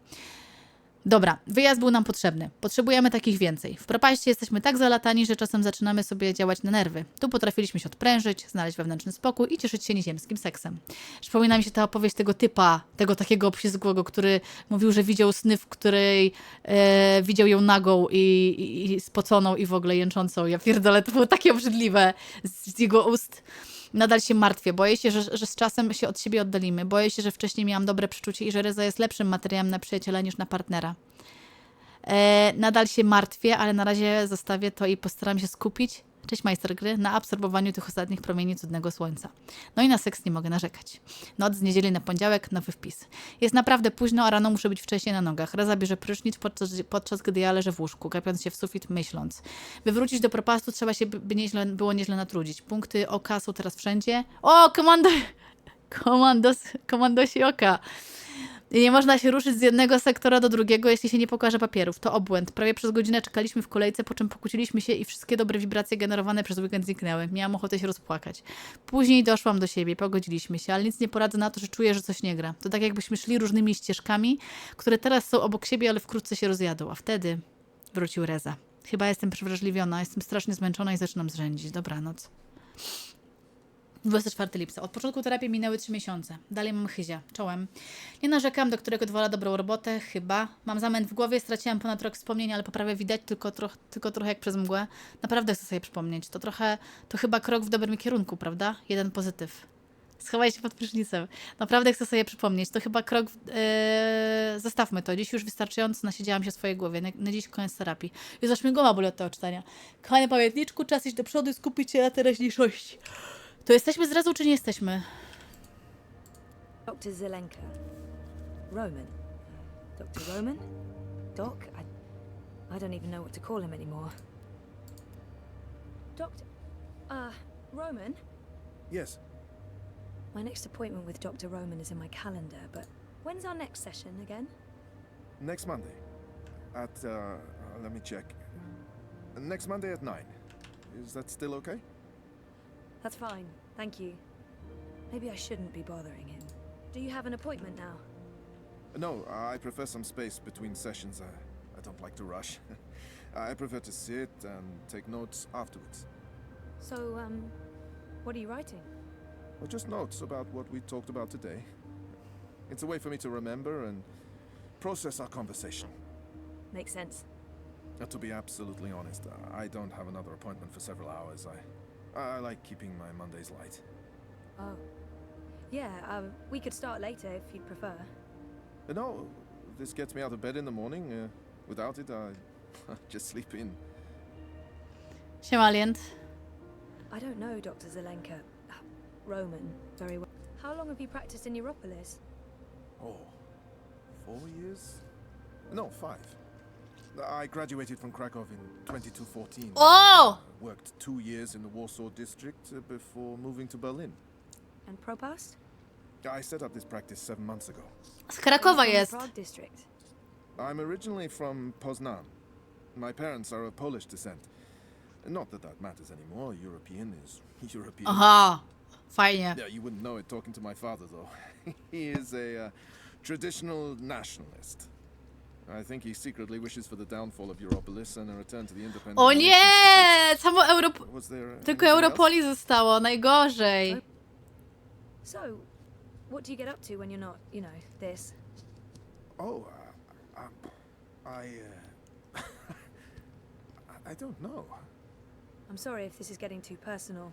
Dobra, wyjazd był nam potrzebny. Potrzebujemy takich więcej. W propaści jesteśmy tak zalatani, że czasem zaczynamy sobie działać na nerwy. Tu potrafiliśmy się odprężyć, znaleźć wewnętrzny spokój i cieszyć się nieziemskim seksem. Przypomina mi się ta opowieść tego typa, tego takiego obślizgłego, który mówił, że widział sny, w której widział ją nagą i spoconą i w ogóle jęczącą. Ja pierdolę, to było takie obrzydliwe z jego ust. Nadal się martwię. Boję się, że z czasem się od siebie oddalimy. Boję się, że wcześniej miałam dobre przeczucie i że Reza jest lepszym materiałem na przyjaciela niż na partnera. Nadal się martwię, ale na razie zostawię to i postaram się skupić, cześć majster gry, na absorbowaniu tych ostatnich promieni cudnego słońca. No i na seks nie mogę narzekać. Noc z niedzieli na poniedziałek, nowy wpis. Jest naprawdę późno, a rano muszę być wcześniej na nogach. Reza bierze prysznic, podczas gdy ja leżę w łóżku, gapiąc się w sufit, myśląc. By wrócić do propastu, trzeba się było nieźle natrudzić. Punkty oka są teraz wszędzie. O, komandosi oka. I nie można się ruszyć z jednego sektora do drugiego, jeśli się nie pokaże papierów. To obłęd. Prawie przez godzinę czekaliśmy w kolejce, po czym pokłóciliśmy się i wszystkie dobre wibracje generowane przez weekend zniknęły. Miałam ochotę się rozpłakać. Później doszłam do siebie, pogodziliśmy się, ale nic nie poradzę na to, że czuję, że coś nie gra. To tak jakbyśmy szli różnymi ścieżkami, które teraz są obok siebie, ale wkrótce się rozjadą. A wtedy wrócił Reza. Chyba jestem przewrażliwiona, jestem strasznie zmęczona i zaczynam zrzędzić. Dobranoc. 24 lipca. Od początku terapii minęły 3 miesiące. Dalej mam chyzia. Czołem. Nie narzekam, do którego dwola dobrą robotę, chyba. Mam zamęt w głowie, straciłam ponad rok wspomnień, ale poprawę widać tylko trochę jak przez mgłę. Naprawdę chcę sobie przypomnieć. To chyba krok w dobrym kierunku, prawda? Jeden pozytyw. Schowaj się pod prysznicem. Naprawdę chcę sobie przypomnieć. To chyba krok zostawmy to. Dziś już wystarczająco nasiedziałam się w swojej głowie. Na dziś koniec terapii. Już aż mnie głowa boli od tego czytania. Kochany pamiętniczku, czas iść do przodu i skupić się na teraźniejszości. To jesteśmy zrazu, czy nie jesteśmy? Dr. Zelenka. Roman. Dr. Roman? Doc? I don't even know what to call him anymore. Doctor... Roman? Yes. My next appointment with Dr. Roman is in my calendar, but when's our next session again? Next Monday. At, let me check. Next Monday at 9. Is that still okay? That's fine, thank you. Maybe I shouldn't be bothering him. Do you have an appointment now? No, I prefer some space between sessions. I don't like to rush. I prefer to sit and take notes afterwards. So, what are you writing? Well, just notes about what we talked about today. It's a way for me to remember and process our conversation. Makes sense. To be absolutely honest, I don't have another appointment for several hours. I like keeping my Mondays light. Oh. Yeah, we could start later if you'd prefer. No, this gets me out of bed in the morning. Without it, I just sleep in. Siema, Alient. I don't know, Dr. Zelenka. Roman, very well. How long have you practiced in Europolis? Oh, 4 years? No, 5. I graduated from Krakow in 2214. Oh! Worked 2 years in the Warsaw district before moving to Berlin. And Propast? I set up this practice 7 months ago. Z Krakowa From the jest. Prague district. I'm originally from Poznan. My parents are of Polish descent. Not that that matters anymore. European is European. Aha, fajnie. Yeah, you wouldn't know it talking to my father, though. He is a traditional nationalist. I think he secretly wishes for the downfall of Europolis and a return to the independent... O nie! Samo Was there tylko anything Europoli zostało, najgorzej. So, what do you get up to when you're not, you know, this? Oh, I don't know. I'm sorry if this is getting too personal.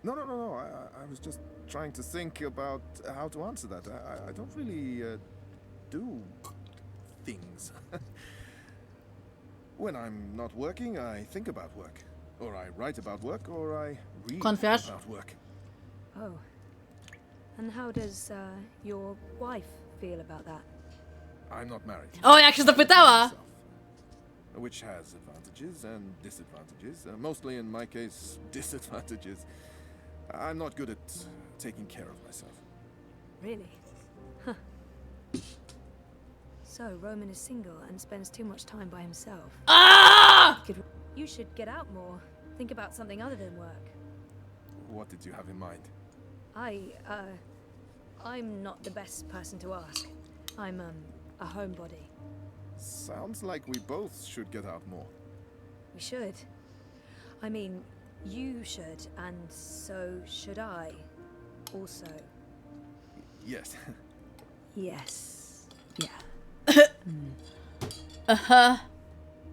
No. I was just trying to think about how to answer that. I don't really do things. When I'm not working, I think about work. Or I write about work, or I read Confess. about work. Oh. And how does your wife feel about that? I'm not married. O, jak się zapytała! Which has advantages and disadvantages. Mostly in my case, disadvantages. I'm not good at taking care of myself. Really? Huh. So, Roman is single and spends too much time by himself. Ah! You should get out more. Think about something other than work. What did you have in mind? I'm not the best person to ask. I'm, a homebody. Sounds like we both should get out more. We should. I mean, you should, and so should I. Also. Yes. Yes. Yeah.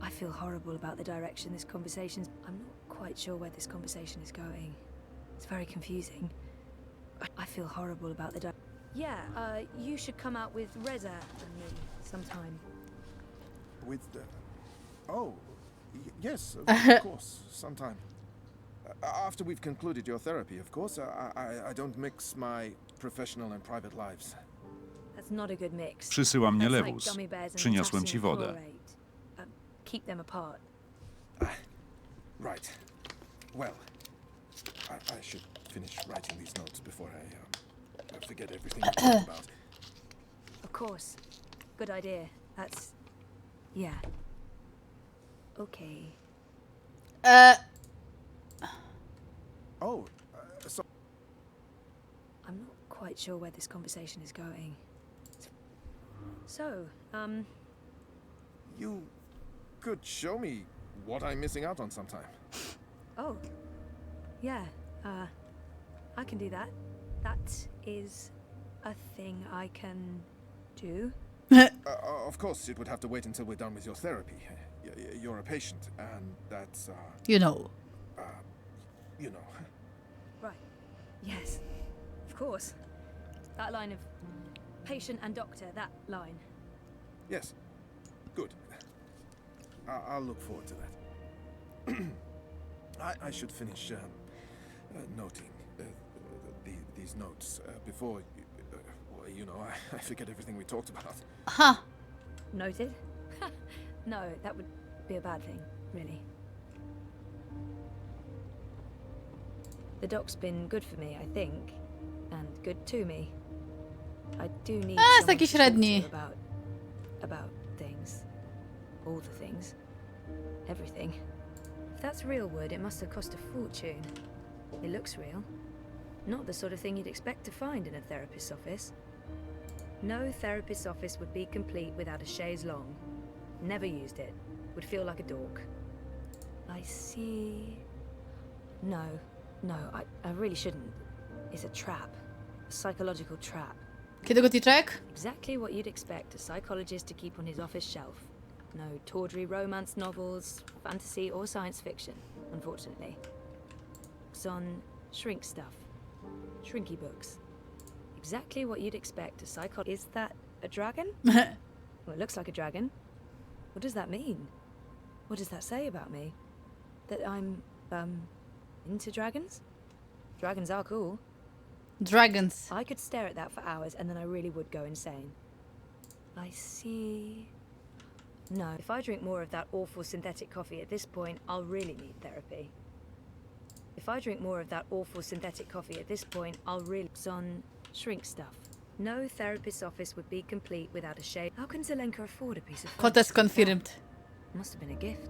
I feel horrible about the direction this conversation's... I'm not quite sure where this conversation is going. It's very confusing. I feel horrible about the Yeah, you should come out with Reza and me sometime. With the... Oh, yes, of course, sometime. After we've concluded your therapy, of course. I don't mix my professional and private lives. That's not a good mix. Przysyła mnie That's like lewus. gummy bears and Przyniosłem ci potassium wodę. chloride. Keep them apart. Right. Well, I should finish writing these notes before I forget everything we talked about. Of course. Good idea. That's... yeah. Okay. Oh, so... I'm not quite sure where this conversation is going. So, You could show me what I'm missing out on sometime. oh. Yeah, I can do that. That is a thing I can do. Of course, it would have to wait until we're done with your therapy. You're a patient, and that's, You know. you know. Right. Yes. Of course. That line of patient and doctor, that line. Yes. Good. I'll look forward to that. I should finish noting these notes before, well, you know, I forget everything we talked about. Huh. Noted? No, that would be a bad thing, really. The doc's been good for me, I think. And good to me. I do need jest someone taki to talk to średni. about things. All the things. Everything. If that's real wood, it must have cost a fortune. It looks real. Not the sort of thing you'd expect to find in a therapist's office. No therapist's office would be complete without a chaise longue. Never used it. Would feel like a dork. I see... No, I really shouldn't. It's a trap. A psychological trap. Kiedy goticzek? Exactly what you'd expect a psychologist to keep on his office shelf. No tawdry romance novels, fantasy or science fiction, unfortunately. Books on shrink stuff. Shrinky books. Exactly what you'd expect a psychologist... Is that a dragon? Well, it looks like a dragon. What does that mean? What does that say about me? That I'm, into dragons? Dragons are cool. Dragons. I could stare at that for hours and then I really would go insane. I see... No, if I drink more of that awful synthetic coffee at this point, I'll really need therapy. If I drink more of that awful synthetic coffee at this point, I'll really... on shrink stuff. No therapist's office would be complete without a shade. How can Zelenka afford a piece of furniture? Kotes confirmed. Must have been a gift.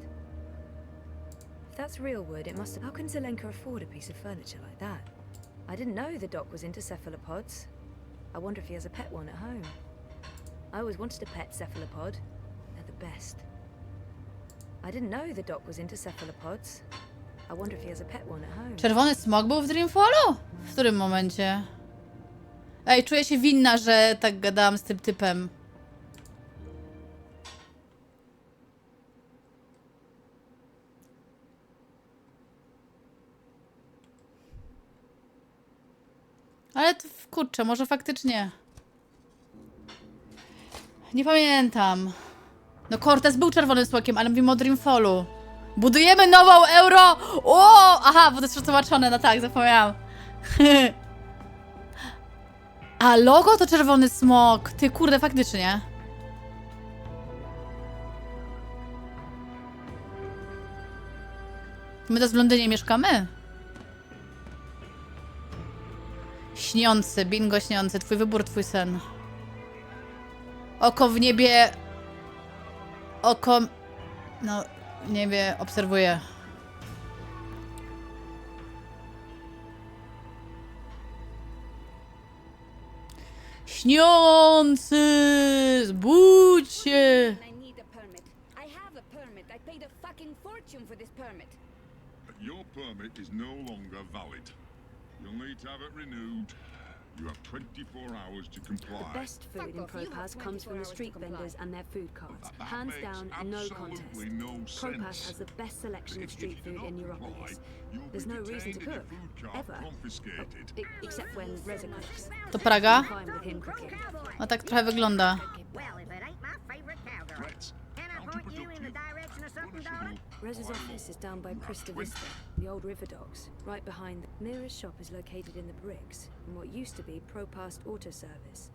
If that's real wood, it must have... How can Zelenka afford a piece of furniture like that? I didn't know the doc was into cephalopods. I wonder if he has a pet one at home. I always wanted a pet cephalopod. They're the best. I didn't know the doc was into cephalopods. I wonder if he has a pet one at home. Czerwony smok był w Dreamfallu? W którym momencie? Ej, czuję się winna, że tak gadałam z tym typem. Ale to, kurczę, może faktycznie. Nie pamiętam. No Cortez był czerwonym smokiem, ale mówimy o Dreamfallu. Budujemy nową euro! O! Aha, bo to jest przetłumaczone, no tak, zapomniałam. A logo to czerwony smok. Ty, kurde, faktycznie. My to w Londynie mieszkamy? Śniący, bingo śniący. Twój wybór, twój sen. Oko w niebie... Oko... No, w niebie obserwuje. Śniący! Zbudź się! a fucking fortune for this permit. Your permit is no longer valid. You'll need to have it renewed. You have 24 hours to comply. The best food in ProPass comes from the street vendors and their food carts. Hands down, no contest. ProPass has the best selection of street food in Europolis. There's no reason to cook, ever. Except when Reza cooks. To Praga? I'm fine with him cooking. No tak trochę wygląda. Reza's office is down by Prista Vista, the old river docks, right behind. The nearest shop is located in the bricks, in what used to be ProPass Auto Service.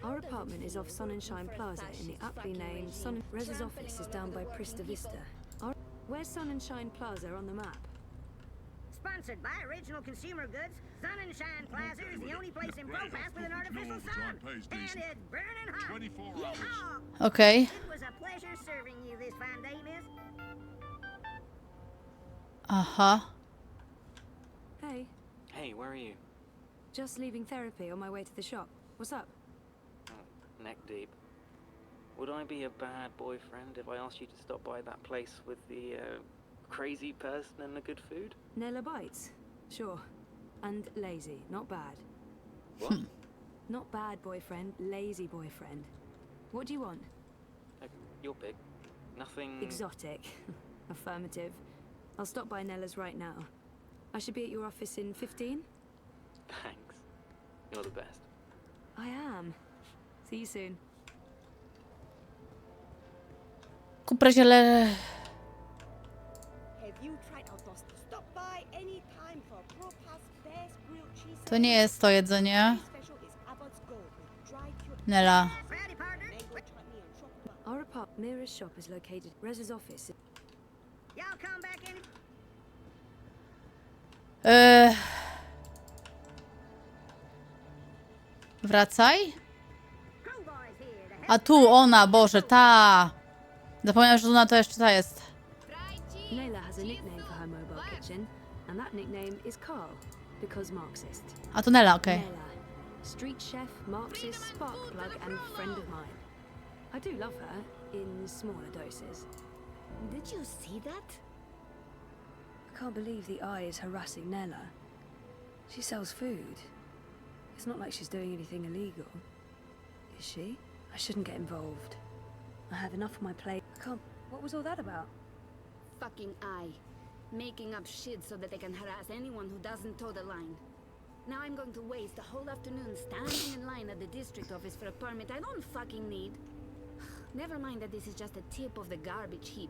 Our apartment is off Sonnenschein Plaza in the aptly named Reza's office is down by Prista Vista. Where's Sonnenschein Plaza on the map? Sponsored by Original Consumer Goods, Sonnenschein Plaza is the only place in ProPass with an artificial sun. And it's burning hot. 24 hours. Okej. It was a pleasure serving you this fine day, miss. Aha. Hey. Hey, where are you? Just leaving therapy on my way to the shop. What's up? Neck deep. Would I be a bad boyfriend if I asked you to stop by that place with the crazy person and the good food? Nella bites. Sure. And lazy. Not bad. What? Not bad boyfriend, lazy boyfriend. What do you want? Your pick. Nothing... Exotic. Affirmative. I'll stop by Nella's right now. I should be at your office in 15? Thanks. You're the best. I am. See you soon. Kupra ziele... To nie jest to jedzenie. Nela. Our apartment nearest shop is located. Reza's office. Y'all come back in. Wracaj. A tu ona, Boże, ta. Zapomniałam, że Luna to jeszcze ta jest. Nela has a nickname for her mobile kitchen, and that nickname is Carl, because Marxist. A to Nela, okej. Nela, street chef, Marxist, spark plug, and friend of mine. I do love her in smaller doses. Did you see that? I can't believe the eye is harassing Nella. She sells food. It's not like she's doing anything illegal. Is she? I shouldn't get involved. I have enough on my plate. I can't... What was all that about? Fucking eye. Making up shit so that they can harass anyone who doesn't toe the line. Now I'm going to waste the whole afternoon standing in line at the district office for a permit I don't fucking need. Never mind that this is just a tip of the garbage heap.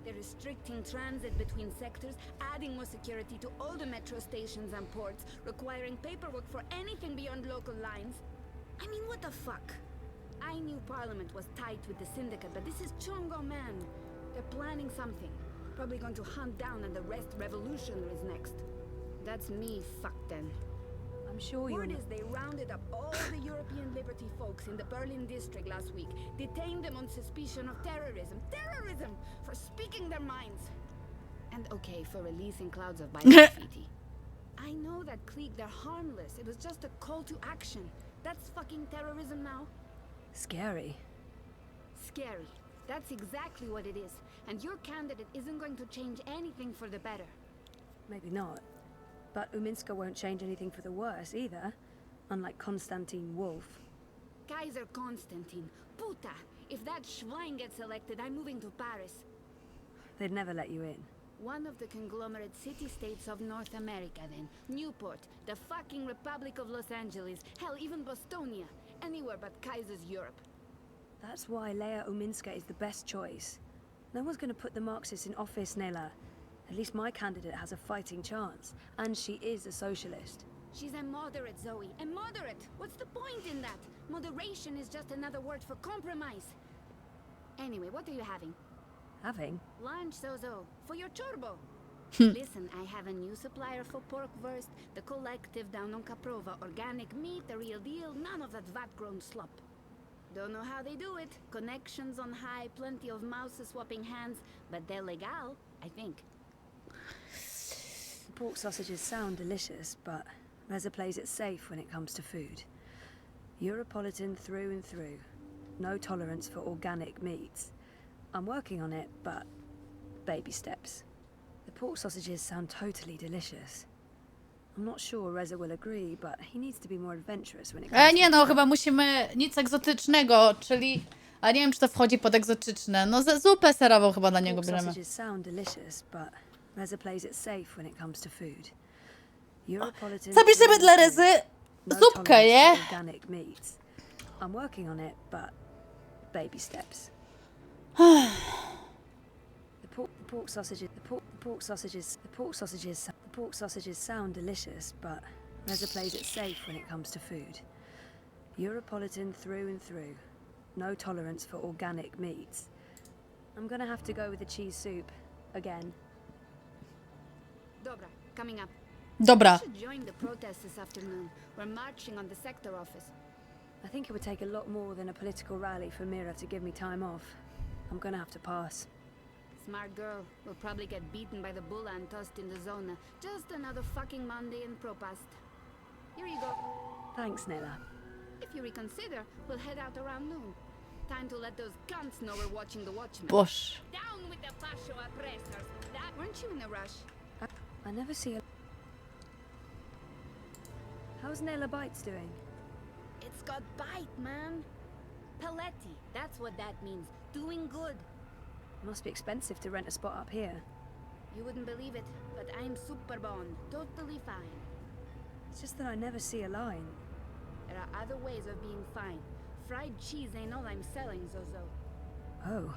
They're restricting transit between sectors, adding more security to all the metro stations and ports, requiring paperwork for anything beyond local lines. I mean, what the fuck? I knew Parliament was tight with the syndicate, but this is Chongo, man. They're planning something. Probably going to hunt down and arrest revolutionaries next. That's me fucked then. I'm sure you're... Word is they rounded up all the European Liberty folks in the Berlin district last week, detained them on suspicion of terrorism. Terrorism! For speaking their minds! And okay, for releasing clouds of graffiti. I know that clique, they're harmless. It was just a call to action. That's fucking terrorism now. Scary. Scary. That's exactly what it is. And your candidate isn't going to change anything for the better. Maybe not. But Uminska won't change anything for the worse either. Unlike Konstantin Wolf. Kaiser Konstantin. Puta! If that Schwein gets elected, I'm moving to Paris. They'd never let you in. One of the conglomerate city-states of North America then. Newport, the fucking Republic of Los Angeles, hell, even Bostonia. Anywhere but Kaiser's Europe. That's why Leia Uminska is the best choice. No one's gonna put the Marxists in office, Nela. At least my candidate has a fighting chance. And she is a socialist. She's a moderate, Zoe. A moderate! What's the point in that? Moderation is just another word for compromise. Anyway, what are you having? Having? Lunch, Zozo. For your chorbo. Listen, I have a new supplier for pork wurst, the collective down on Caprova. Organic meat, the real deal, none of that vat-grown slop. Don't know how they do it. Connections on high, plenty of mouses swapping hands, but they're legal, I think. Pork sausages sound delicious, but Reza plays it safe when it comes to food. Europolitan through and through. No tolerance for organic meats. I'm working on it, but Baby steps. The pork sausages sound totally delicious. I'm not sure Reza will agree, but he needs to be more adventurous when it comes Nie to no, chyba musimy nic egzotycznego, czyli... A nie wiem, czy to wchodzi pod egzotyczne. No zupę serową chyba dla niego pork bierzemy. sausages sound delicious, but Reza plays it safe when it comes to food. Europolitan Zapiszemy dla Rezy no zupkę, tolerance nie? for organic meats. I'm working on it, but baby steps. The pork sausages sound delicious, but Reza plays it safe when it comes to food. Europolitan through and through. No tolerance for organic meats. I'm gonna have to go with the cheese soup again. Dobra, coming up. Dobra. I should join the protest this afternoon. We're marching on the sector office. I think it would take a lot more than a political rally for Mira to give me time off. I'm gonna have to pass. Smart girl. We'll probably get beaten by the bulla and tossed in the zona. Just another fucking Monday in Propast. Here you go. Thanks, Nella. If you reconsider, we'll head out around noon. Time to let those cunts know we're watching the Watchmen. Boż. Down with the fascio oppressors. Weren't you in a rush? I never see her. How's Nella Bites doing? It's got bite, man. Paletti. That's what that means. Doing good. Must be expensive to rent a spot up here. You wouldn't believe it, but I'm super bon. Totally fine. It's just that I never see a line. There are other ways of being fine. Fried cheese ain't all I'm selling, Zozo. Oh.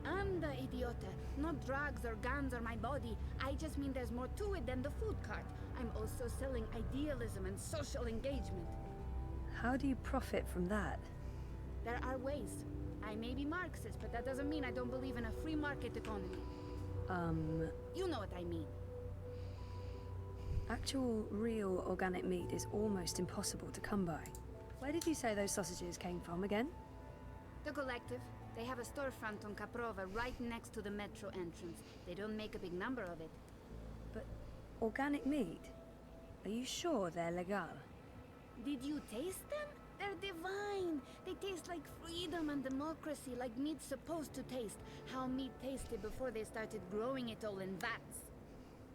Anda, idiota. Not drugs or guns or my body. I just mean there's more to it than the food cart. I'm also selling idealism and social engagement. How do you profit from that? There are ways. I may be Marxist, but that doesn't mean I don't believe in a free market economy. You know what I mean. Actual, real organic meat is almost impossible to come by. Where did you say those sausages came from again? The Collective. They have a storefront on Caprova right next to the metro entrance. They don't make a big number of it. But organic meat? Are you sure they're legal? Did you taste them? They're divine. They taste like freedom and democracy, like meat's supposed to taste. How meat tasted before they started growing it all in vats.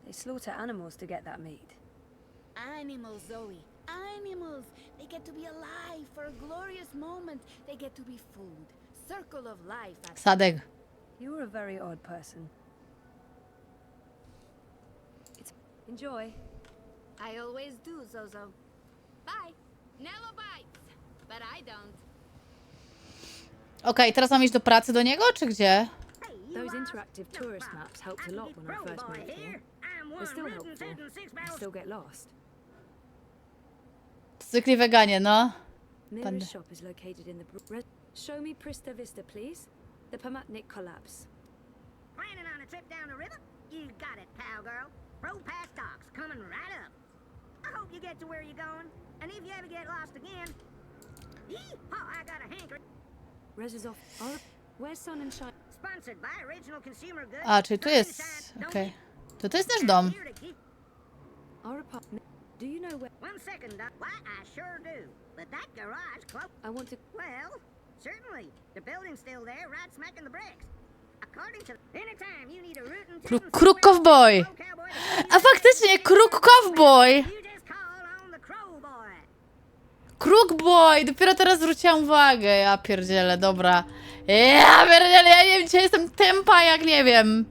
They slaughter animals to get that meat. Animals, Zoe. Animals. They get to be alive for a glorious moment. They get to be food. Circle of life. Sadek. You're a very odd person. Enjoy. I always do, Zozo. Bye. Nella bites. But I don't. Okej, teraz mam iść do pracy do niego, czy gdzie? Those interactive tourist maps helped a lot when I first moved here. They're still helpful. I still get lost. Zwykli weganie, no. Mira's shop is located in the... Show me Prista Vista, please. The Pamatnik collapse. Planning on a trip down the river? You got it, cowgirl. Row past docks, coming right up. I hope you get to where you're going. And if you ever get lost again... Yee-haw, I got a hankering. Reza's off. Oh, where's Sun and Shine? Sponsored by Original Consumer Goods. A, czyli tu jest... Okej. To jest nasz dom. Our apartment... Do you know where... One second, Doc. Why, I sure do. But that garage closed. I want to... Well, certainly. The building's still there, right smack in the bricks. According to... Anytime you need a rootin'... Kruk cowboy. A faktycznie, kruk cowboy. Kruk boy. Dopiero teraz zwróciłam uwagę. Ja pierdzielę, dobra. Ja pierdzielę, ja nie wiem, dzisiaj jestem tempa, jak nie wiem.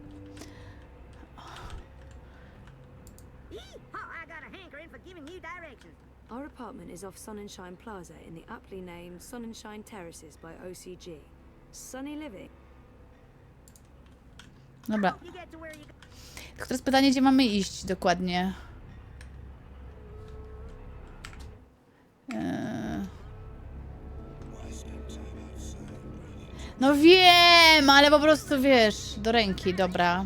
Our apartment is off Sun and Shine Plaza in the aptly named Sun and Shine Terraces by OCG. Sunny living. Dobra. Tylko teraz pytanie, gdzie mamy iść dokładnie. No wiem, ale po prostu wiesz, do ręki, dobra.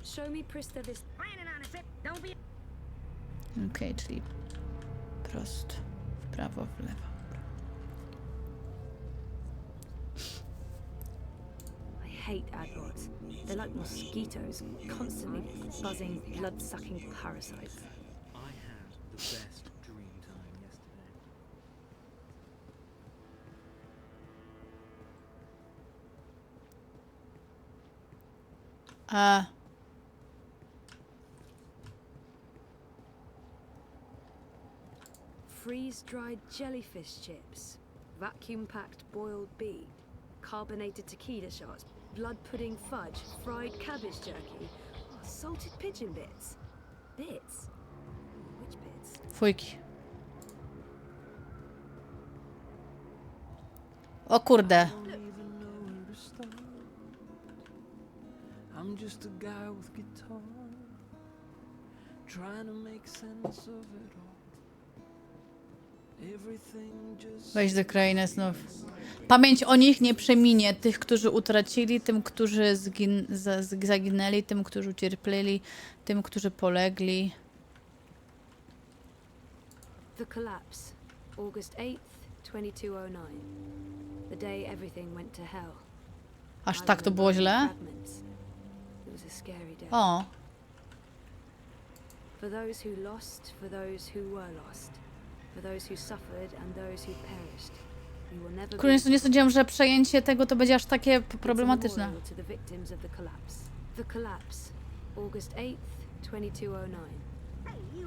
Show me Prista Vista. Okej, czyli prosto, w prawo, w lewo. I hate adverts. They're like mosquitoes, constantly buzzing, blood-sucking parasites. I had the best dream time yesterday. Freeze-dried jellyfish chips, vacuum-packed boiled bee, carbonated tequila shots, blood pudding fudge, fried cabbage jerky, salted pigeon bits. Bits? Which bits? Fujki. O kurde. I'm just a guy with guitar, trying to make sense of it all. Everything just... Weź do krainy snów. Pamięć o nich nie przeminie. Tych, którzy utracili, tym, którzy zaginęli, tym, którzy ucierpieli, tym, którzy polegli. The collapse, August 8th, 2209. The day everything went to hell. Aż tak to było źle? It was a scary day. O. For those who lost, for those who were lost, for those who suffered and those who perished. We will never Kurde, nie sądziłam, że przejęcie tego to będzie aż takie problematyczne. to the victims of the collapse. The collapse, August 8th, 2209.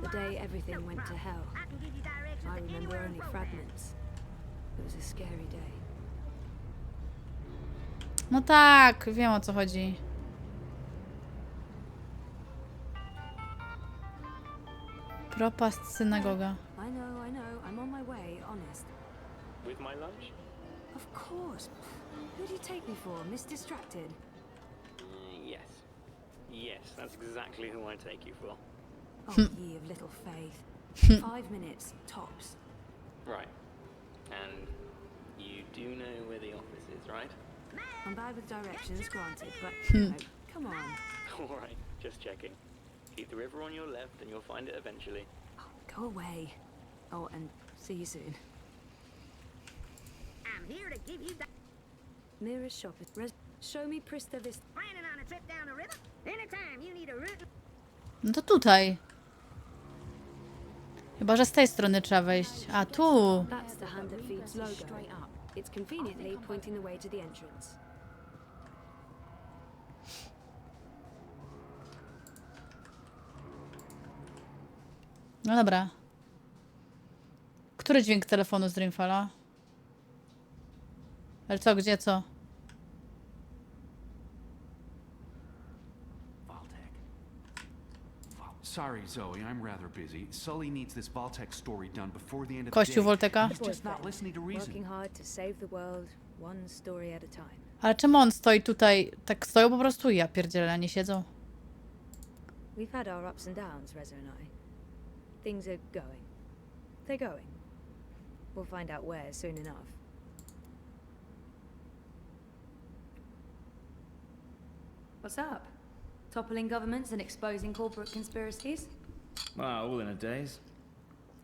The day everything went to hell. I remember only fragments. It was a scary day. No tak, wiem o co chodzi. Propast synagoga. I know, I'm on my way, honest. With my lunch? Of course. Who do you take me for, Miss Distracted? Yes. Yes, that's exactly who I take you for. Oh, ye of little faith. 5 minutes, tops. Right. And you do know where the office is, right? I'm bad with directions, granted, but, you know, come on. All right, just checking. Keep the river on your left and you'll find it eventually. Oh, go away. Oh, and see you soon. I'm here to give you the... Nearest shop is... Show me Prista Vista. Planning on a trip down the river? Anytime you need a route... No to tutaj. Chyba, że z tej strony trzeba wejść. A, tu. That's the hand that feeds logo. It's conveniently pointing the way to the entrance. No dobra. Który dźwięk telefonu z Dreamfalla? Ale co, gdzie, co? Sorry, Zoe, I'm rather busy. Sully needs this Vaultek story done before the end of the Kościół day. Volteka? He's just not listening to reason. Working hard to save the world, one story at a time. Ale czemu on stoi tutaj? Tak stoją po prostu i ja pierdzielę, a nie siedzą. We've had our ups and downs, Reza and I. Things are going. They're going. We'll find out where soon enough. What's up? Toppling governments and exposing corporate conspiracies? Well, all in a daze.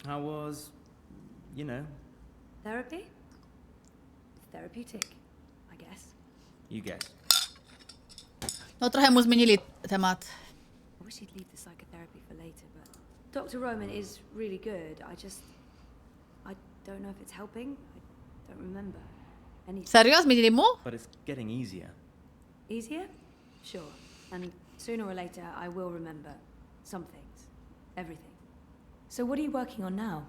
How was, you know? Therapy? Therapeutic, I guess. You guess. No trochę mu zmienili temat. I wish he'd leave the psychotherapy for later, but Dr. Roman is really good. I don't know if it's helping. I don't remember anything. Serio? Zmienili mu? But it's getting easier. Easier? Sure. And sooner or later, I will remember some things. Everything. So what are you working on now?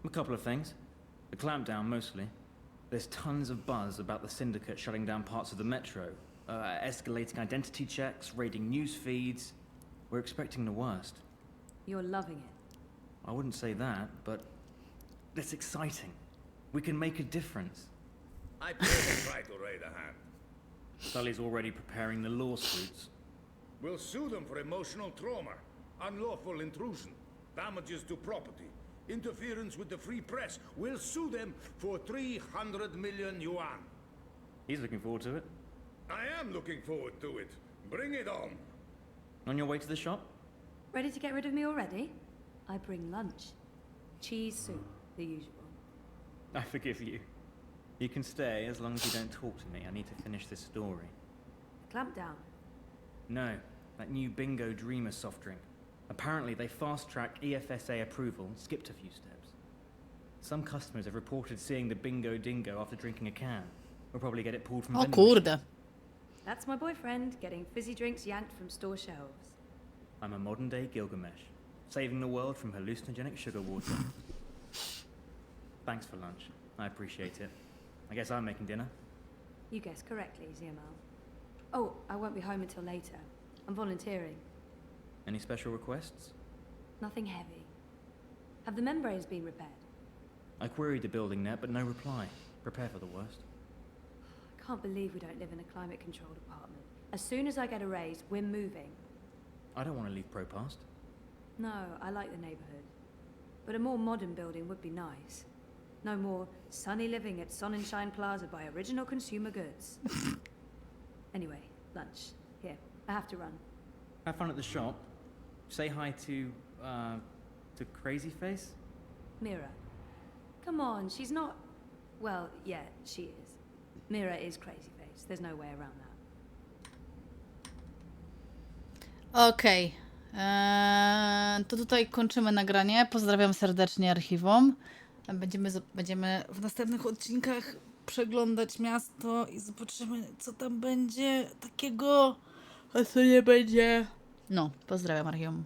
A couple of things. The clampdown, mostly. There's tons of buzz about the syndicate shutting down parts of the metro, escalating identity checks, raiding news feeds. We're expecting the worst. You're loving it. I wouldn't say that, but it's exciting. We can make a difference. I barely try to raid a hand. Sully's already preparing the lawsuits. We'll sue them for emotional trauma, unlawful intrusion, damages to property, interference with the free press. We'll sue them for 300 million yuan. He's looking forward to it. I am looking forward to it. Bring it on. On your way to the shop? Ready to get rid of me already? I bring lunch. Cheese soup, the usual. I forgive you. You can stay as long as you don't talk to me. I need to finish this story. Clamp down. No, that new Bingo Dreamer soft drink. Apparently they fast-tracked EFSA approval, skipped a few steps. Some customers have reported seeing the Bingo Dingo after drinking a can. We'll probably get it pulled from O vending machines. kurde. That's my boyfriend, getting fizzy drinks yanked from store shelves. I'm a modern-day Gilgamesh, saving the world from hallucinogenic sugar water. Thanks for lunch. I appreciate it. I guess I'm making dinner. You guessed correctly, Ziamal. Oh, I won't be home until later. I'm volunteering. Any special requests? Nothing heavy. Have the membranes been repaired? I queried the building net, but no reply. Prepare for the worst. I can't believe we don't live in a climate-controlled apartment. As soon as I get a raise, we're moving. I don't want to leave Propast. No, I like the neighborhood. But a more modern building would be nice. No more sunny living at Sonnenschein Plaza by Original Consumer Goods. Anyway, lunch. Here, I have to run. Have fun at the shop. Say hi to Crazy Face? Mira. Come on, she's not... Well, yeah, she is. Mira is crazy face. There's no way around that. Okej. To tutaj kończymy nagranie. Pozdrawiam serdecznie archiwum. Będziemy w następnych odcinkach przeglądać miasto i zobaczymy, co tam będzie takiego, a co nie będzie. No, pozdrawiam archiwum.